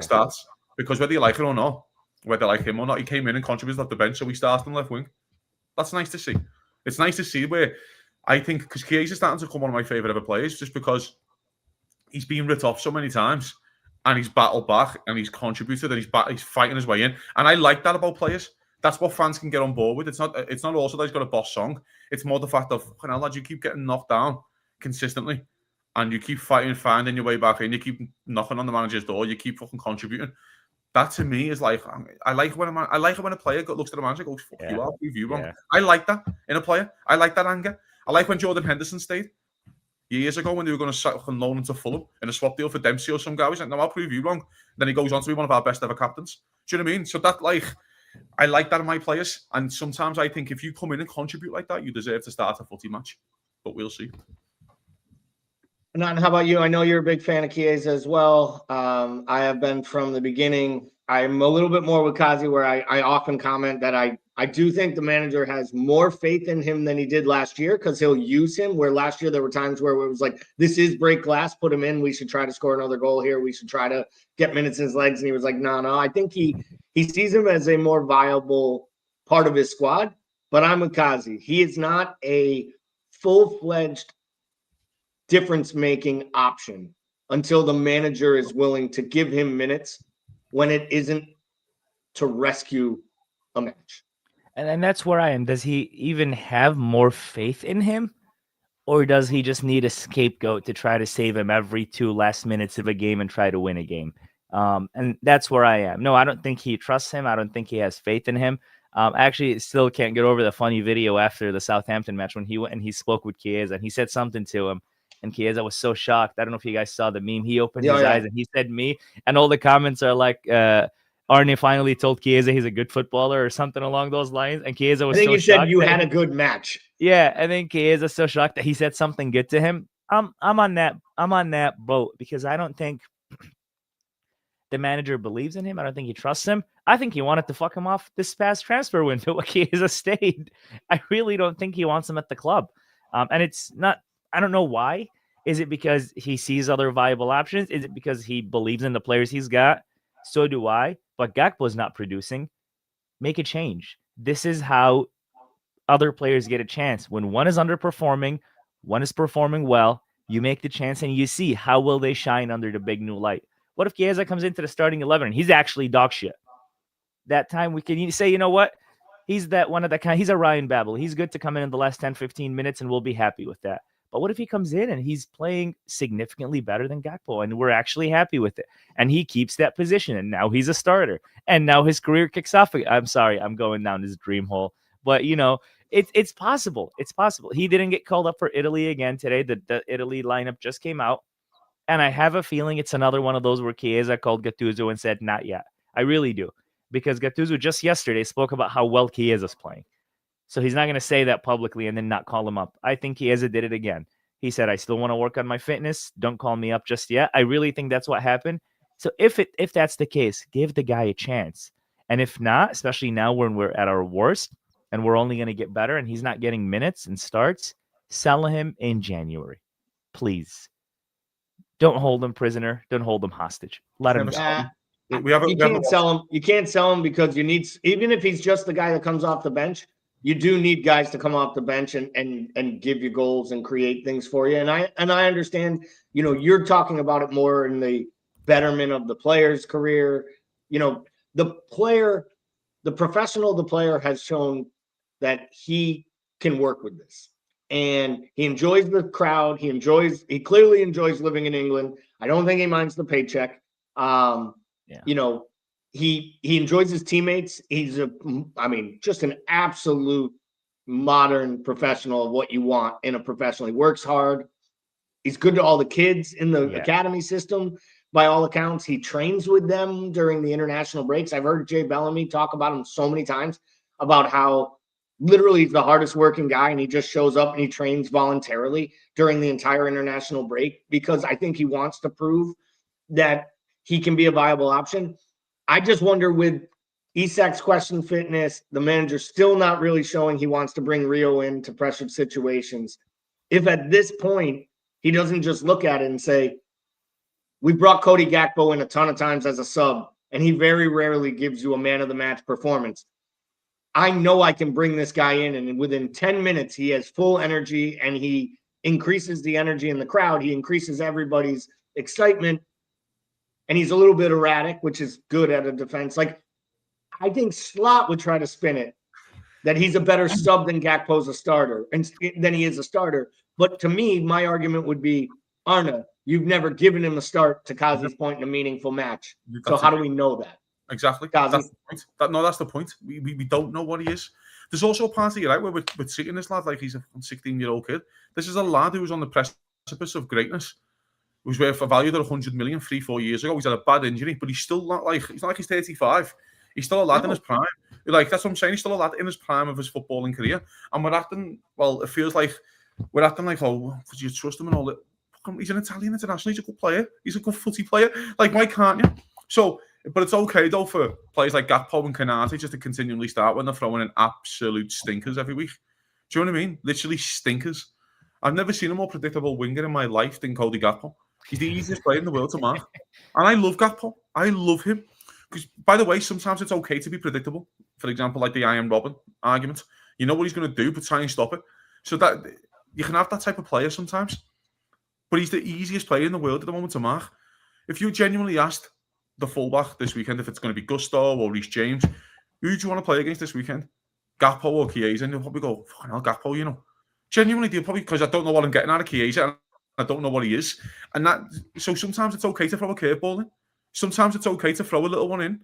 starts, because whether you like it or not, whether like him or not, he came in and contributed off the bench, so he started on left wing. That's nice to see. It's nice to see where I think, because Chiesa's starting to become one of my favourite ever players, just because he's been written off so many times, and he's battled back, and he's contributed, and he's fighting his way in. And I like that about players. That's what fans can get on board with. It's not also that he's got a boss song. It's more the fact of, lads, you keep getting knocked down consistently, and you keep fighting, finding your way back in. You keep knocking on the manager's door. You keep fucking contributing. That to me is like, I like it when a player looks at the manager and goes, "Fuck you, I'll prove you wrong." Yeah. I like that in a player. I like that anger. I like when Jordan Henderson stayed years ago when they were going to loan him to Fulham in a swap deal for Dempsey or some guy. He's like, "No, I'll prove you wrong." Then he goes on to be one of our best ever captains. Do you know what I mean? So that, I like that in my players. And sometimes I think if you come in and contribute like that, you deserve to start a footy match. But we'll see. And how about you? I know you're a big fan of Chiesa as well. I have been from the beginning. I'm a little bit more with Kazi, where I often comment that I do think the manager has more faith in him than he did last year, because he'll use him, where last year there were times where it was like, this is break glass, put him in. We should try to score another goal here. We should try to get minutes in his legs. And he was like, no. I think he sees him as a more viable part of his squad. But I'm with Kazi. He is not a full-fledged difference-making option until the manager is willing to give him minutes, when it isn't to rescue a match. And that's where I am. Does he even have more faith in him? Or does he just need a scapegoat to try to save him every 2 last minutes of a game and try to win a game? And that's where I am. No, I don't think he trusts him. I don't think he has faith in him. I actually still can't get over the funny video after the Southampton match when he went and he spoke with Chiesa and he said something to him. And Chiesa was so shocked. I don't know if you guys saw the meme. He opened his eyes and he said me. And all the comments are like, Arne finally told Chiesa he's a good footballer or something along those lines. And Chiesa was I think so he said shocked you that had a good match. Yeah, I think Chiesa's so shocked that he said something good to him. I'm on that boat because I don't think the manager believes in him. I don't think he trusts him. I think he wanted to fuck him off this past transfer window. Chiesa stayed. I really don't think he wants him at the club. And it's not. I don't know why. Is it because he sees other viable options? Is it because he believes in the players he's got? So do I. But Gakpo's not producing. Make a change. This is how other players get a chance. When one is underperforming, one is performing well, you make the chance and you see how will they shine under the big new light. What if Chiesa comes into the starting 11 and he's actually dog shit? That time we can say, you know what? He's that one of the kind. He's a Ryan Babel. He's good to come in the last 10, 15 minutes and we'll be happy with that. But what if he comes in and he's playing significantly better than Gakpo and we're actually happy with it? And he keeps that position and now he's a starter. And now his career kicks off. I'm sorry, I'm going down his dream hole. But, it's possible. It's possible. He didn't get called up for Italy again today. The Italy lineup just came out. And I have a feeling it's another one of those where Chiesa called Gattuso and said, not yet. I really do. Because Gattuso just yesterday spoke about how well Chiesa's playing. So he's not going to say that publicly and then not call him up. I think Chiesa did it again. He said, I still want to work on my fitness. Don't call me up just yet. I really think that's what happened. So if that's the case, give the guy a chance. And if not, especially now when we're at our worst and we're only going to get better and he's not getting minutes and starts, sell him in January. Please. Don't hold him prisoner. Don't hold him hostage. Let him go. You can't sell him. You can't sell him because you need, even if he's just the guy that comes off the bench, you do need guys to come off the bench and give you goals and create things for you. And I understand, you're talking about it more in the betterment of the player's career. The player has shown that he can work with this. And he enjoys the crowd. He clearly enjoys living in England. I don't think he minds the paycheck. He enjoys his teammates. He's just an absolute modern professional of what you want in a professional. He works hard. He's good to all the kids in the academy system. By all accounts, he trains with them during the international breaks. I've heard Jay Bellamy talk about him so many times about how literally he's the hardest working guy and he just shows up and he trains voluntarily during the entire international break because I think he wants to prove that he can be a viable option. I just wonder with Isak's question fitness, the manager still not really showing he wants to bring Rio into pressured situations. If at this point he doesn't just look at it and say, we brought Cody Gakpo in a ton of times as a sub, and he very rarely gives you a man of the match performance. I know I can bring this guy in, and within 10 minutes, he has full energy, and he increases the energy in the crowd. He increases everybody's excitement, and he's a little bit erratic, which is good at a defense. I think Slot would try to spin it, that he's a better sub than Gakpo's a starter, and than he is a starter. But to me, my argument would be, Arne, you've never given him a start to Kazi's point in a meaningful match. So how do we know that? Exactly. That's the point. That's the point. We don't know what he is. There's also a part of it, right, where we're treating this lad like he's a 16-year-old kid. This is a lad who was on the precipice of greatness. He was worth a value of 100 million 3-4 years ago. He's had a bad injury, but he's still not he's not like he's 35. He's still a lad in his prime. That's what I'm saying. He's still a lad in his prime of his footballing career. And we're acting, it feels like we're acting like, oh, would you trust him and all that? He's an Italian international. He's a good player. He's a good footy player. Why can't you? So, but it's okay though for players like Gakpo and Konate just to continually start when they're throwing in absolute stinkers every week. Do you know what I mean? Literally stinkers. I've never seen a more predictable winger in my life than Cody Gakpo. He's the easiest player in the world to mark. And I love Gakpo. I love him. Because, by the way, sometimes it's okay to be predictable. For example, like the Iron Robin argument. You know what he's going to do, but try and stop it. So that you can have that type of player sometimes. But he's the easiest player in the world at the moment to mark. If you genuinely asked the fullback this weekend if it's going to be Gusto or Reece James, who do you want to play against this weekend? Gakpo or Chiesa? And they'll probably go, fucking hell, Gakpo, Do you know Genuinely do, probably because I don't know what I'm getting out of Chiesa, and I don't know what he is. And so sometimes it's okay to throw a curveball in. Sometimes it's okay to throw a little one in.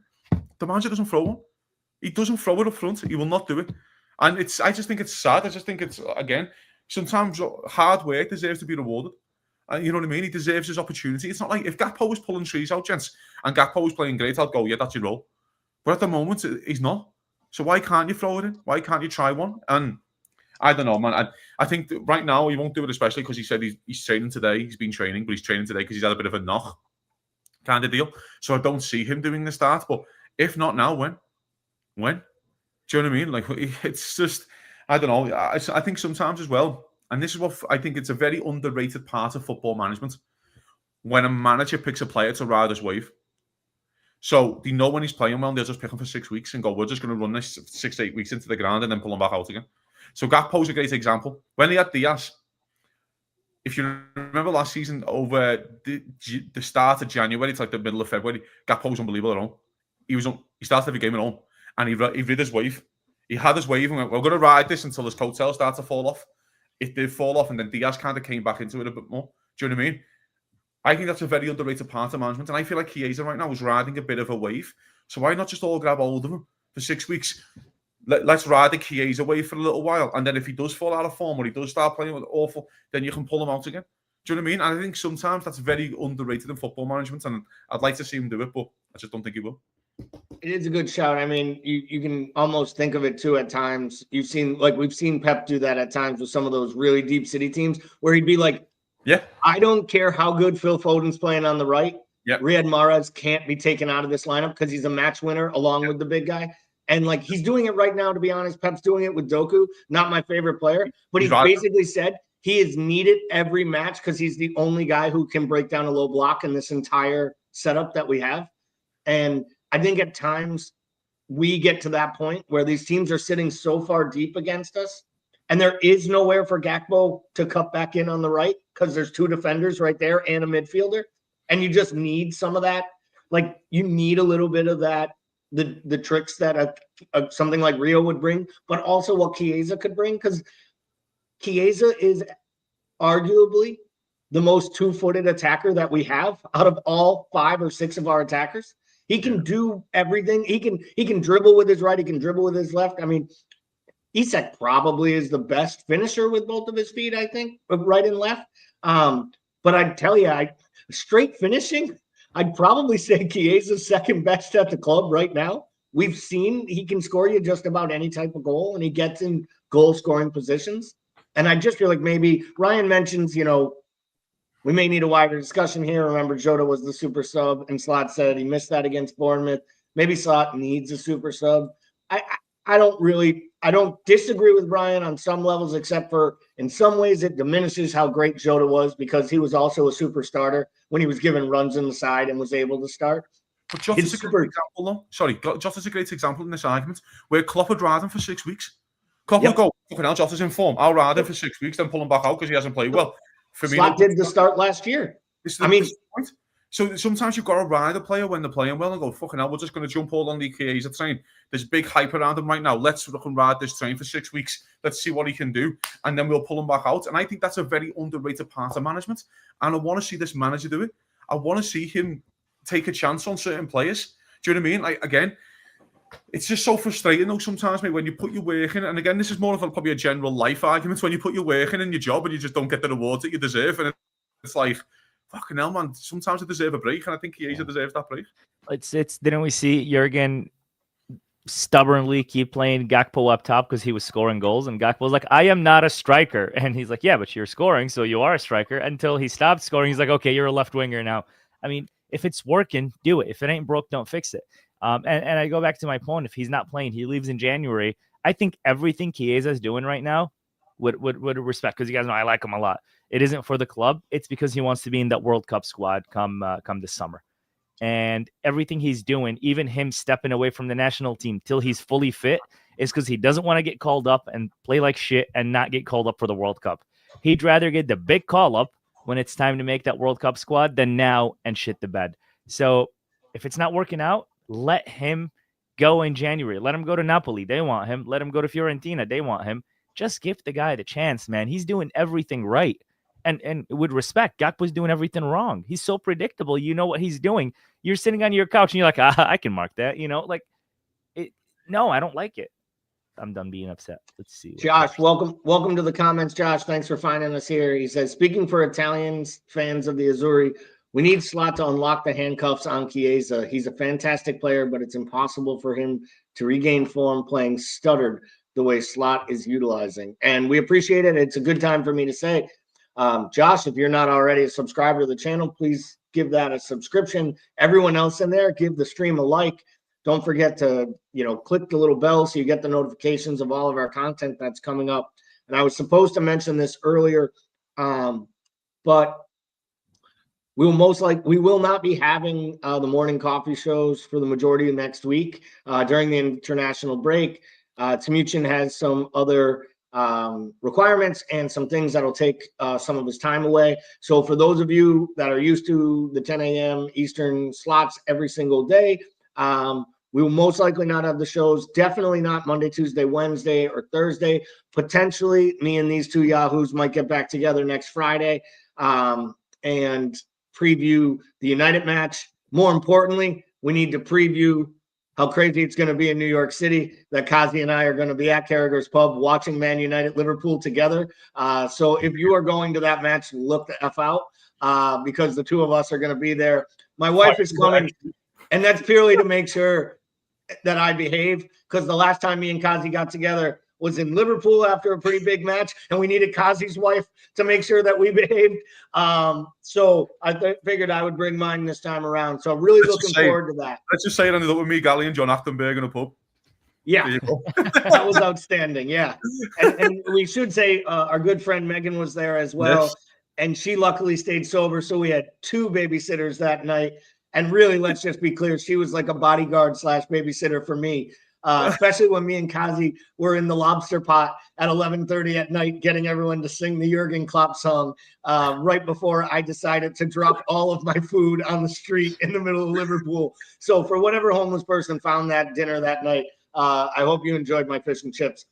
The manager doesn't throw one. He doesn't throw it up front. He will not do it. And I just think it's sad. I just think it's, again, sometimes hard work deserves to be rewarded. And you know what I mean? He deserves his opportunity. It's not like if Gakpo was pulling trees out, gents, and Gakpo was playing great, I'd go, yeah, that's your role. But at the moment, he's not. So why can't you throw it in? Why can't you try one? And I don't know, man. I think that right now he won't do it, especially because he said he's training today. He's been training, but he's training today because he's had a bit of a knock kind of deal. So I don't see him doing the start. But if not now, when? When? Do you know what I mean? Like, it's just, I don't know. I think sometimes as well, and this is what I think it's a very underrated part of football management, when a manager picks a player to ride his wave. So they know when he's playing well, they'll just pick him for 6 weeks and go, we're just going to run this 6 to 8 weeks into the ground and then pull him back out again. So Gakpo's a great example. When they had Diaz, if you remember last season, over the start of January, it's like the middle of February, Gakpo was unbelievable at home. He started every game at home, and he rid his wave. He had his wave and went, we're going to ride this until his coattails start to fall off. It did fall off, and then Diaz kind of came back into it a bit more. Do you know what I mean? I think that's a very underrated part of management, and I feel like Chiesa right now is riding a bit of a wave. So why not just all grab hold of him for 6 weeks? Let's ride the Chiesa wave for a little while, and then if he does fall out of form or he does start playing awful, then you can pull him out again. Do you know what I mean? And I think sometimes that's very underrated in football management, and I'd like to see him do it, but I just don't think he will. It is a good shout. I mean, you can almost think of it too at times. We've seen Pep do that at times with some of those really deep city teams where he'd be like, yeah, I don't care how good Phil Foden's playing on the right. Yeah, Riyad Mahrez can't be taken out of this lineup because he's a match winner along with the big guy. And like he's doing it right now, to be honest. Pep's doing it with Doku, not my favorite player, but he's basically said he is needed every match because he's the only guy who can break down a low block in this entire setup that we have. And I think at times we get to that point where these teams are sitting so far deep against us, and there is nowhere for Gakpo to cut back in on the right because there's two defenders right there and a midfielder, and you just need some of that. Like you need a little bit of that, the tricks that something like Rio would bring, but also what Chiesa could bring, because Chiesa is arguably the most two-footed attacker that we have out of all 5 or 6 of our attackers. He can do everything. He can dribble with his right. He can dribble with his left. I mean, Isak probably is the best finisher with both of his feet, I think, right and left. But I'd tell you, straight finishing, I'd probably say Chiesa's second best at the club right now. We've seen he can score you just about any type of goal, and he gets in goal-scoring positions. And I just feel like maybe Ryan mentions, we may need a wider discussion here. Remember, Jota was the super sub, and Slot said he missed that against Bournemouth. Maybe Slot needs a super sub. I don't disagree with Brian on some levels, except for in some ways it diminishes how great Jota was because he was also a super starter when he was given runs in the side and was able to start. But Jota's a great example, though. Sorry, Jota's a great example in this argument where Klopp would ride him for 6 weeks. Klopp would go, fucking hell, Jota's in form. I'll ride him for 6 weeks, then pull him back out because he hasn't played well. Slot did the start last year. So sometimes you've got to ride a player when they're playing well and go, fucking hell, we're just going to jump all on the Chiesa train. There's big hype around him right now. Let's fucking ride this train for 6 weeks. Let's see what he can do. And then we'll pull him back out. And I think that's a very underrated part of management. And I want to see this manager do it. I want to see him take a chance on certain players. Do you know what I mean? Like, again, it's just so frustrating though sometimes, mate, when you put your work in. And again, this is more of probably a general life argument. When you put your work in your job and you just don't get the rewards that you deserve. And it's like, fucking hell, man. Sometimes I deserve a break, and I think Chiesa deserves that break. Didn't we see Jurgen stubbornly keep playing Gakpo up top because he was scoring goals, and Gakpo was like, I am not a striker. And he's like, yeah, but you're scoring, so you are a striker. Until he stopped scoring, he's like, okay, you're a left winger now. I mean, if it's working, do it. If it ain't broke, don't fix it. And I go back to my point. If he's not playing, he leaves in January. I think everything Chiesa is doing right now would respect, because you guys know I like him a lot. It isn't for the club. It's because he wants to be in that World Cup squad come this summer. And everything he's doing, even him stepping away from the national team till he's fully fit, is because he doesn't want to get called up and play like shit and not get called up for the World Cup. He'd rather get the big call up when it's time to make that World Cup squad than now and shit the bed. So if it's not working out, let him go in January. Let him go to Napoli. They want him. Let him go to Fiorentina. They want him. just give the guy the chance, man. He's doing everything right. And with respect, Gakpo's doing everything wrong. He's so predictable. You know what he's doing. You're sitting on your couch and you're like, I can mark that. Like it. No, I don't like it. I'm done being upset. Let's see. Josh, welcome to the comments, Josh. Thanks for finding us here. He says, speaking for Italians, fans of the Azzurri, we need Slot to unlock the handcuffs on Chiesa. He's a fantastic player, but it's impossible for him to regain form playing stuttered the way Slot is utilizing. And we appreciate it. It's a good time for me to say, Josh, if you're not already a subscriber to the channel, please give that a subscription. Everyone else in there, give the stream a like. Don't forget to, click the little bell so you get the notifications of all of our content that's coming up. And I was supposed to mention this earlier, but we will not be having the morning coffee shows for the majority of next week during the international break. Timuchin has some other requirements and some things that'll take some of his time away. So for those of you that are used to the 10 a.m. Eastern slots every single day, we will most likely not have the shows. Definitely not Monday, Tuesday, Wednesday, or Thursday. Potentially, me and these two yahoos might get back together next Friday and preview the United match. More importantly, we need to preview how crazy it's going to be in New York City that Kazi and I are going to be at Carragher's Pub watching Man United Liverpool together. So if you are going to that match, look the F out because the two of us are going to be there. My wife is coming, and that's purely to make sure that I behave, because the last time me and Kazi got together was in Liverpool after a pretty big match, and we needed Kazi's wife to make sure that we behaved. So I figured I would bring mine this time around. So I'm really looking forward to that. Let's just say it ended up with me, Gally, and John Achtenberg in a pub. Yeah, that was outstanding. Yeah. And we should say our good friend Megan was there as well. Yes. And she luckily stayed sober. So we had two babysitters that night. And really, let's just be clear, she was like a bodyguard / babysitter for me, especially when me and Kazi were in the lobster pot at 11:30 at night, getting everyone to sing the Jurgen Klopp song right before I decided to drop all of my food on the street in the middle of Liverpool. So for whatever homeless person found that dinner that night, I hope you enjoyed my fish and chips.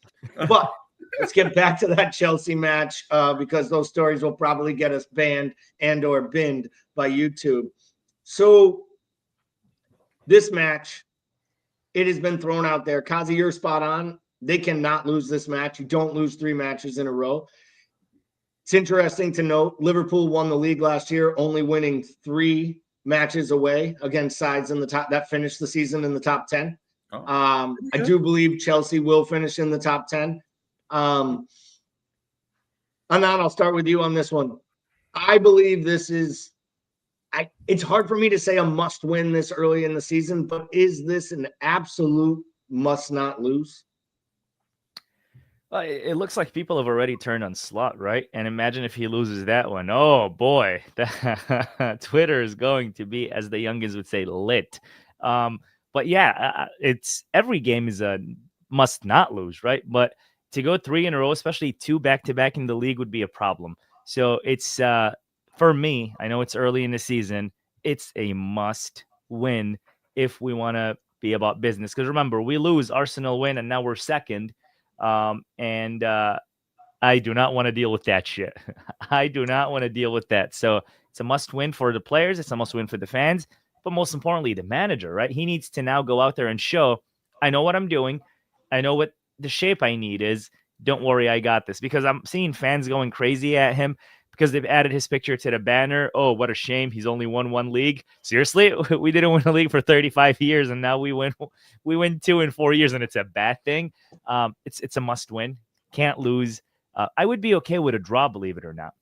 But let's get back to that Chelsea match because those stories will probably get us banned and or binned by YouTube. So this match, it has been thrown out there. Kazi, you're spot on. They cannot lose this match. You don't lose 3 matches in a row. It's interesting to note, Liverpool won the league last year, only winning 3 matches away against sides in the top that finished the season in the top 10. I do believe Chelsea will finish in the top 10. Anand, I'll start with you on this one. I believe this is it's hard for me to say a must win this early in the season, but is this an absolute must not lose? It looks like people have already turned on Slot, right? And imagine if he loses that one. Oh boy, Twitter is going to be, as the youngins would say, lit. But yeah, it's every game is a must not lose, right? But to go 3 in a row, especially 2 back-to-back in the league, would be a problem. So it's for me, I know it's early in the season, it's a must win if we want to be about business. Because remember, we lose, Arsenal win, and now we're second. And I do not want to deal with that shit. I do not want to deal with that. So it's a must win for the players. It's a must win for the fans. But most importantly, the manager, right? He needs to now go out there and show, I know what I'm doing. I know what the shape I need is. Don't worry, I got this. Because I'm seeing fans going crazy at him because they've added his picture to the banner. Oh, what a shame. He's only won 1 league. Seriously? We didn't win a league for 35 years, and now we win 2 in 4 years, and it's a bad thing. It's a must win. Can't lose. I would be okay with a draw, believe it or not,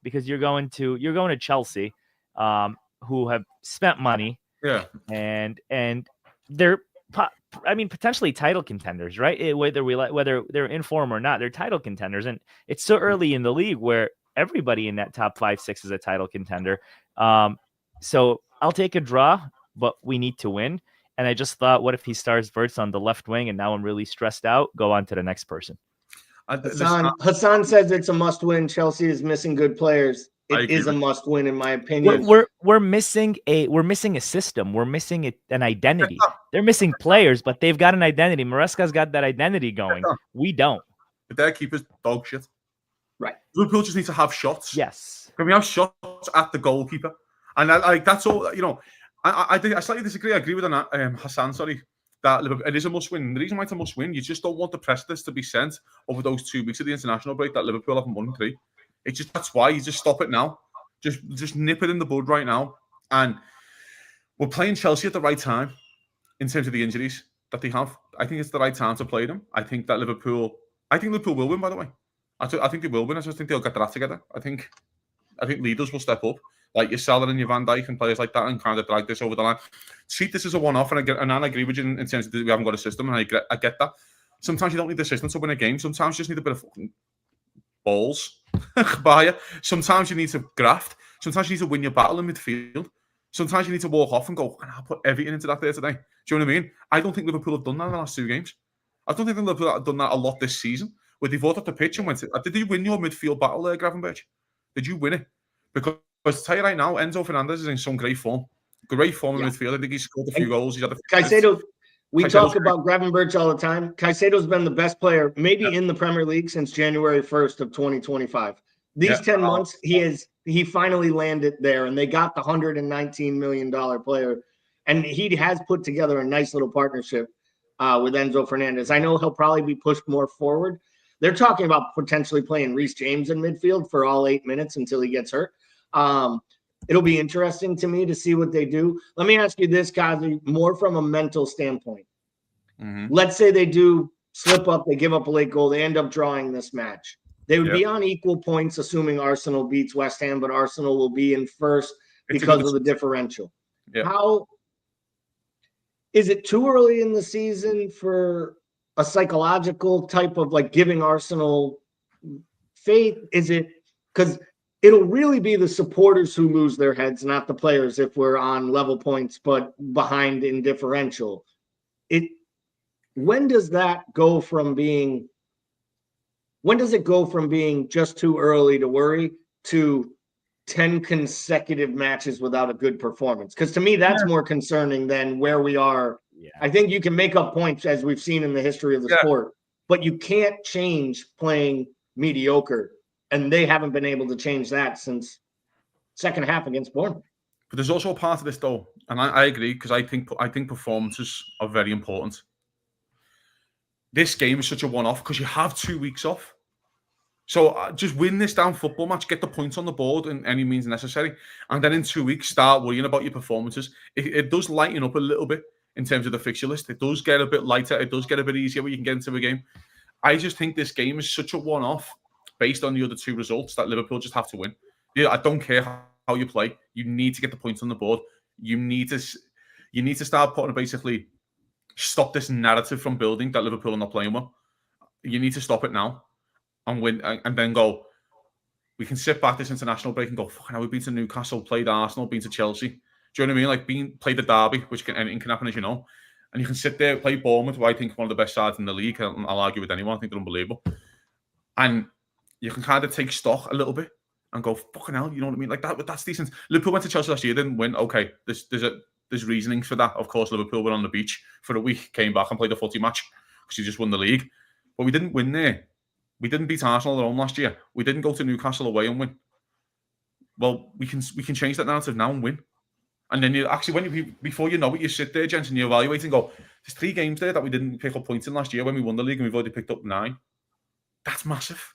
because you're going to Chelsea, who have spent money. Yeah. And they're potentially title contenders, right? Whether they're in form or not, they're title contenders. And it's so early in the league where everybody in that top 5-6 is a title contender. So I'll take a draw, but we need to win. And I just thought, what if he starts Verts on the left wing and now I'm really stressed out? Go on to the next person. Hassan says it's a must win. Chelsea is missing good players. It is a must win, in my opinion. We're missing a system. We're missing an identity. They're missing players, but they've got an identity. Maresca's got that identity going. We don't. but their keeper's dog shit. Right. Liverpool just need to have shots. Yes. Can we have shots at the goalkeeper? And that's all. You know, I slightly disagree. I agree with Hassan. Sorry, that Liverpool, it is a must-win. The reason why it's a must-win, you just don't want the precedence to be sent over those 2 weeks of the international break that Liverpool haven't won 3. That's why you just stop it now. Just nip it in the bud right now. And we're playing Chelsea at the right time in terms of the injuries that they have. I think it's the right time to play them. I think Liverpool will win, by the way. I think they will win. I just think they'll get their act together. I think leaders will step up, like your Salah and your Van Dijk and players like that, and kind of drag this over the line. Treat this as a one-off, and I agree with you in terms of we haven't got a system, and I get that. Sometimes you don't need the system to win a game. Sometimes you just need a bit of fucking balls by you. Sometimes you need to graft. Sometimes you need to win your battle in midfield. Sometimes you need to walk off and go, I'll put everything into that there today. Do you know what I mean? I don't think Liverpool have done that in the last 2 games. I don't think Liverpool have done that a lot this season, where they've walked up the pitch and went, did you win your midfield battle there, Gravenberch? Did you win it? Because to tell you right now, Enzo Fernandez is in some great form. Great form in midfield. I think he's scored a few goals. He's had Caicedo, we talk about Gravenberch all the time. Caicedo's been the best player, maybe in the Premier League since January 1st of 2025. These 10 months, he finally landed there, and they got the $119 million player. And he has put together a nice little partnership with Enzo Fernandez. I know he'll probably be pushed more forward. They're talking about potentially playing Reece James in midfield for all 8 minutes until he gets hurt. It'll be interesting to me to see what they do. Let me ask you this, Kazi, more from a mental standpoint. Mm-hmm. Let's say they do slip up, they give up a late goal, they end up drawing this match. They would be on equal points, assuming Arsenal beats West Ham, but Arsenal will be in first because of the differential. Yeah. How is it too early in the season for a psychological type of like giving Arsenal faith? Is it because it'll really be the supporters who lose their heads, not the players, if we're on level points but behind in differential? When does it go from being just too early to worry to 10 consecutive matches without a good performance? Because to me, that's more concerning than where we are. Yeah. I think you can make up points, as we've seen in the history of the sport, but you can't change playing mediocre. And they haven't been able to change that since second half against Bournemouth. But there's also a part of this, though, and I agree, because I think performances are very important. This game is such a one-off because you have 2 weeks off. So just win this damn football match, get the points on the board in any means necessary, and then in 2 weeks start worrying about your performances. It does lighten up a little bit in terms of the fixture list. It does get a bit lighter. It does get a bit easier where you can get into a game. I just think this game is such a one-off based on the other 2 results that Liverpool just have to win. I don't care how you play. You need to get the points on the board. You need to start putting basically stop this narrative from building that Liverpool are not playing well. You need to stop it now and win, and then go. We can sit back this international break and go, fucking hell, we've been to Newcastle, played Arsenal, been to Chelsea. Do you know what I mean? Like played the derby, which anything can happen, as you know. And you can sit there, play Bournemouth, who I think one of the best sides in the league. I'll argue with anyone. I think they're unbelievable. And you can kind of take stock a little bit and go, fucking hell, you know what I mean? Like that's decent. Liverpool went to Chelsea last year, didn't win. Okay, there's reasonings for that. Of course, Liverpool were on the beach for a week, came back and played a footy match because you just won the league. But we didn't win there. We didn't beat Arsenal at home last year. We didn't go to Newcastle away and win. Well, we can change that narrative now and win. And then before you know it, you sit there, gents, and you evaluate and go, there's 3 games there that we didn't pick up points in last year when we won the league, and we've already picked up 9. That's massive.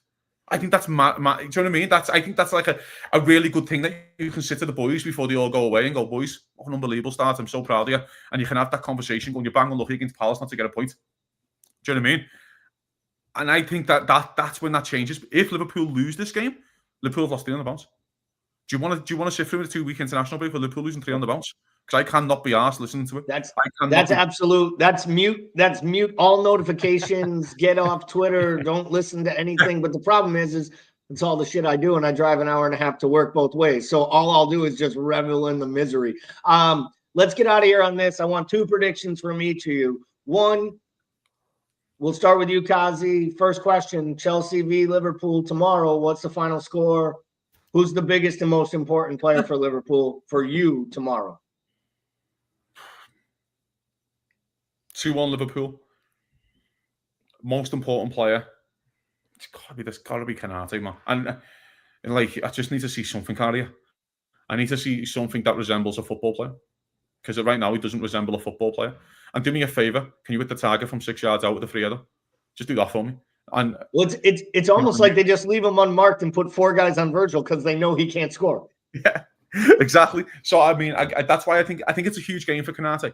I think that's do you know what I mean? I think that's like a really good thing that you can sit to the boys before they all go away and go, boys, what an unbelievable start. I'm so proud of you. And you can have that conversation going, you're bang on lucky against Palace not to get a point. Do you know what I mean? And I think that's when that changes. If Liverpool lose this game, Liverpool have lost 3 on the bounce. Do you want to sit through a 2-week international break with Liverpool losing 3 on the bounce? Because I cannot be arsed listening to it. That's absolute. That's mute. That's mute all notifications. Get off Twitter. Don't listen to anything. But the problem is it's all the shit I do, and I drive an hour and a half to work both ways. So all I'll do is just revel in the misery. Let's get out of here on this. I want 2 predictions from each of you. One, we'll start with you, Kazi. First question: Chelsea v Liverpool tomorrow. What's the final score? Who's the biggest and most important player for Liverpool for you tomorrow? 2-1 Liverpool. Most important player, There's got to be Canate, man. And like, I just need to see something out of you. I need to see something that resembles a football player. Because right now he doesn't resemble a football player. And do me a favour, can you hit the target from 6 yards out with the free header? Just do that for me. And well, it's almost like they just leave him unmarked and put 4 guys on Virgil because they know he can't score. Yeah, exactly. So I mean, that's why I think it's a huge game for Canate.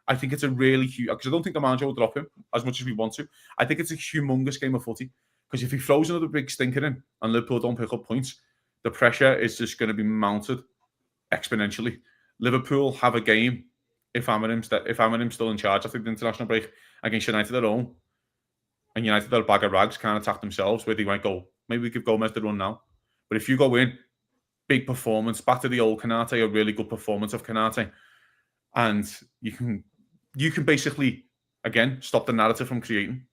I think it's a really huge, because I don't think the manager will drop him as much as we want to. I think it's a humongous game of footy, because if he throws another big stinker in and Liverpool don't pick up points, the pressure is just going to be mounted exponentially. Liverpool have a game if Amarim's still in charge after the international break against United at home, and United are a bag of rags, can't attack themselves, where they might go, maybe we give Gomez the run now. But if you go in, big performance, back to the old Canate, a really good performance of Canate, and you can basically, again, stop the narrative from creating.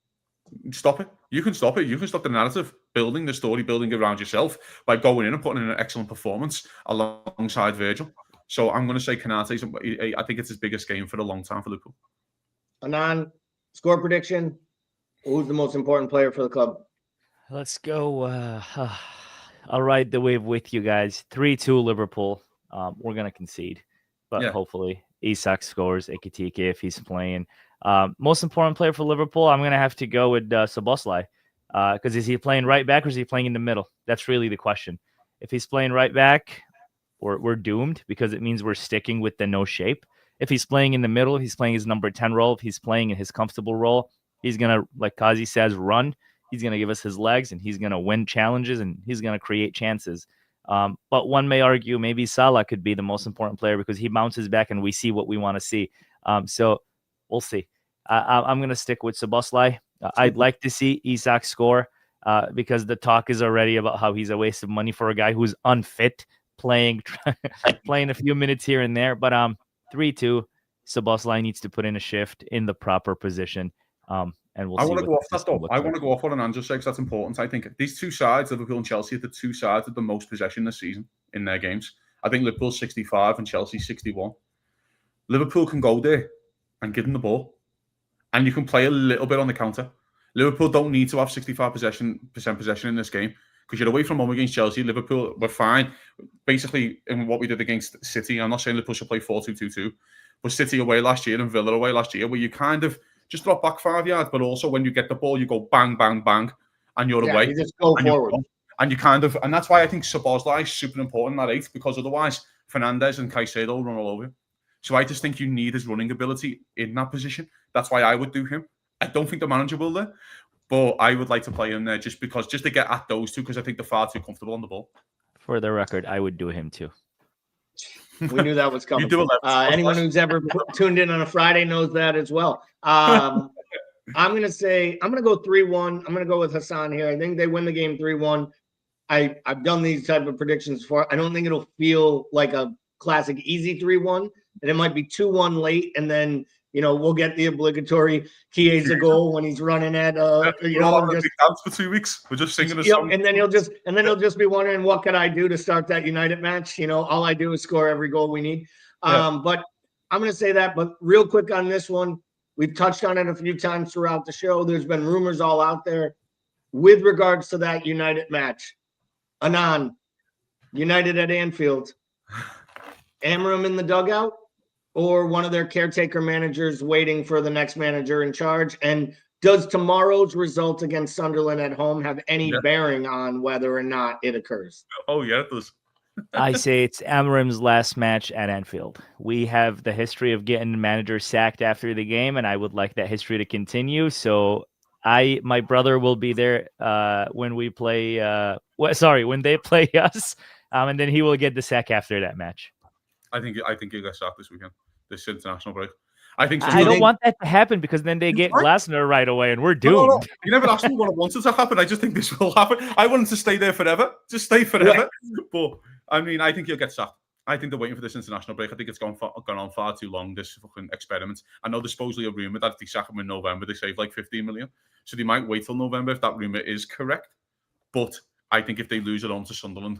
Stop it. You can stop it. You can stop the narrative, building the story, building around yourself by going in and putting in an excellent performance alongside Virgil. So I'm going to say Canate. I think it's his biggest game for a long time for Liverpool. Anan, score prediction. Who's the most important player for the club? Let's go. I'll ride the wave with you guys. 3-2 Liverpool. We're going to concede, but hopefully Isak scores. Ekitike if he's playing. Most important player for Liverpool, I'm going to have to go with Szoboszlai. Because is he playing right back or is he playing in the middle? That's really the question. If he's playing right back, we're doomed, because it means we're sticking with the no shape. If he's playing in the middle, he's playing his number 10 role. If he's playing in his comfortable role, he's going to, like Kazi says, run. He's going to give us his legs, and he's going to win challenges, and he's going to create chances. But one may argue maybe Salah could be the most important player because he bounces back and we see what we want to see. So we'll see. I'm going to stick with Szoboszlai. I'd like to see Isak score because the talk is already about how he's a waste of money for a guy who's unfit, playing a few minutes here and there. But 3-2, Szoboszlai needs to put in a shift in the proper position. And we'll see. I want to go off that though. I want to go off what Anand just said, because that's important. I think these two sides, Liverpool and Chelsea, are the two sides with the most possession this season in their games. I think Liverpool's 65 and Chelsea 61. Liverpool can go there and give them the ball, and you can play a little bit on the counter. Liverpool don't need to have 65% possession in this game, because you're away from home against Chelsea. Liverpool were fine, basically, in what we did against City. I'm not saying Liverpool should play 4-2-2-2, but City away last year and Villa away last year, where you kind of just drop back 5 yards, but also when you get the ball, you go bang, bang, bang, and you're away. You just go forward. And you kind of, and that's why I think Szoboszlai is super important in that 8, because otherwise Fernandes and Caicedo run all over you. So I just think you need his running ability in that position. That's why I would do him. I don't think the manager will there, but I would like to play him there just to get at those two, because I think they're far too comfortable on the ball. For the record, I would do him too. We knew that was coming. Anyone who's ever tuned in on a Friday knows that as well. I'm going to go 3-1. I'm going to go with Hassan here. I think they win the game 3-1. I've done these type of predictions before. I don't think it'll feel like a classic easy 3-1, and it might be 2-1 late, and then we'll get the obligatory Chiesa goal when he's running at just dance for 2 weeks. We're just singing a song. And then he'll just be wondering, what can I do to start that United match? All I do is score every goal we need. But I'm going to say that. But real quick on this one, we've touched on it a few times throughout the show. There's been rumors all out there with regards to that United match. Anan, United at Anfield, Amarim in the dugout, or one of their caretaker managers waiting for the next manager in charge? And does tomorrow's result against Sunderland at home have any bearing on whether or not it occurs? Oh, yeah, it does. I say it's Amarim's last match at Anfield. We have the history of getting managers sacked after the game, and I would like that history to continue. So my brother will be there when we play. When they play us, and then he will get the sack after that match. I think he'll get sacked this weekend, this international break. I don't want that to happen, because then they get Glasner right away and we're doomed. No. You never asked me what I wanted to happen. I just think this will happen. I want him to stay there forever. Just stay forever. Yeah. But I mean, I think he'll get sacked. I think they're waiting for this international break. I think it's gone on far too long, this fucking experiment. I know there's supposedly a rumour that if they sack him in November, they save like 15 million. So they might wait till November if that rumour is correct. But I think if they lose at home to Sunderland,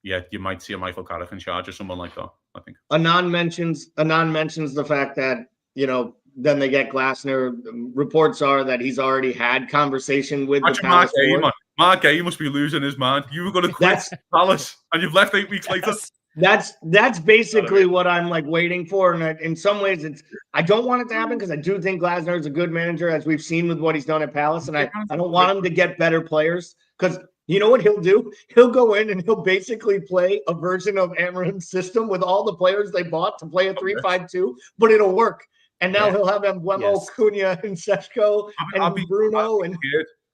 you might see a Michael Carrick in charge or someone like that, I think. Anan mentions the fact that, then they get Glasner. Reports are that he's already had conversation with the Palace board. Mark Gay must be losing his mind. You were going to quit Palace, and you've left 8 weeks later. That's basically what I'm like waiting for. And in some ways, I don't want it to happen because I do think Glasner is a good manager, as we've seen with what he's done at Palace. And I don't want him to get better players, because you know what he'll do? He'll go in and he'll basically play a version of Amarim's system with all the players they bought to play a 3-5-2, but it'll work. And now he'll have Mbeumo, Cunha, and Seshko, and Bruno.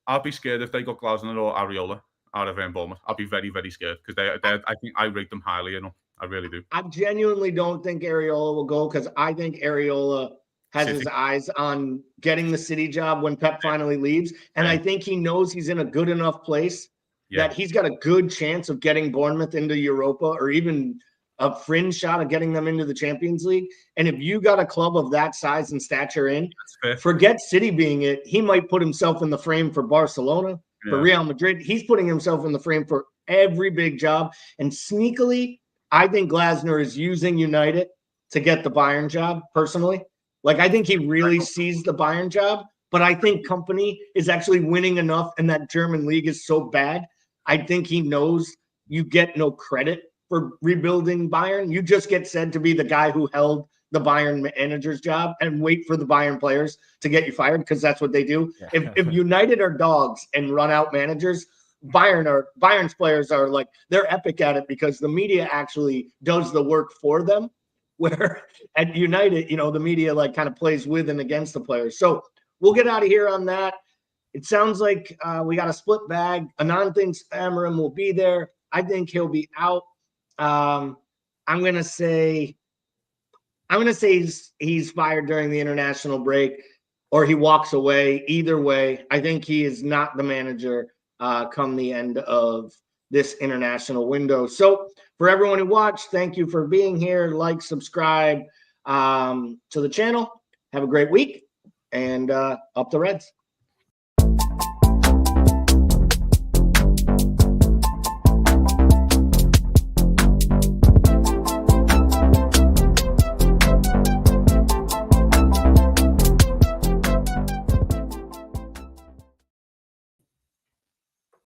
I'll be scared if they got Glasner or Areola out of Bournemouth. I'll be very, very scared, because I think I rate them highly enough. I really do. I genuinely don't think Areola will go, because I think Areola has his eyes on getting the City job when Pep finally leaves. And I think he knows he's in a good enough place that he's got a good chance of getting Bournemouth into Europa, or even a fringe shot of getting them into the Champions League. And if you got a club of that size and stature in, forget City being it, he might put himself in the frame for Barcelona, for Real Madrid. He's putting himself in the frame for every big job. And sneakily, I think Glasner is using United to get the Bayern job, personally. Like, I think he really sees the Bayern job, but I think Company is actually winning enough, and that German league is so bad. I think he knows you get no credit for rebuilding Bayern. You just get said to be the guy who held the Bayern manager's job and wait for the Bayern players to get you fired, because that's what they do. If United are dogs and run out managers, Bayern's players are like, they're epic at it, because the media actually does the work for them. Where at United, you know, the media like kind of plays with and against the players. So we'll get out of here on that. It sounds like we got a split bag. Anand thinks Amarim will be there. I think he'll be out. I'm gonna say he's fired during the international break, or he walks away. Either way, I think he is not the manager come the end of this international window. So for everyone who watched, thank you for being here. Like, subscribe to the channel. Have a great week, and up the Reds.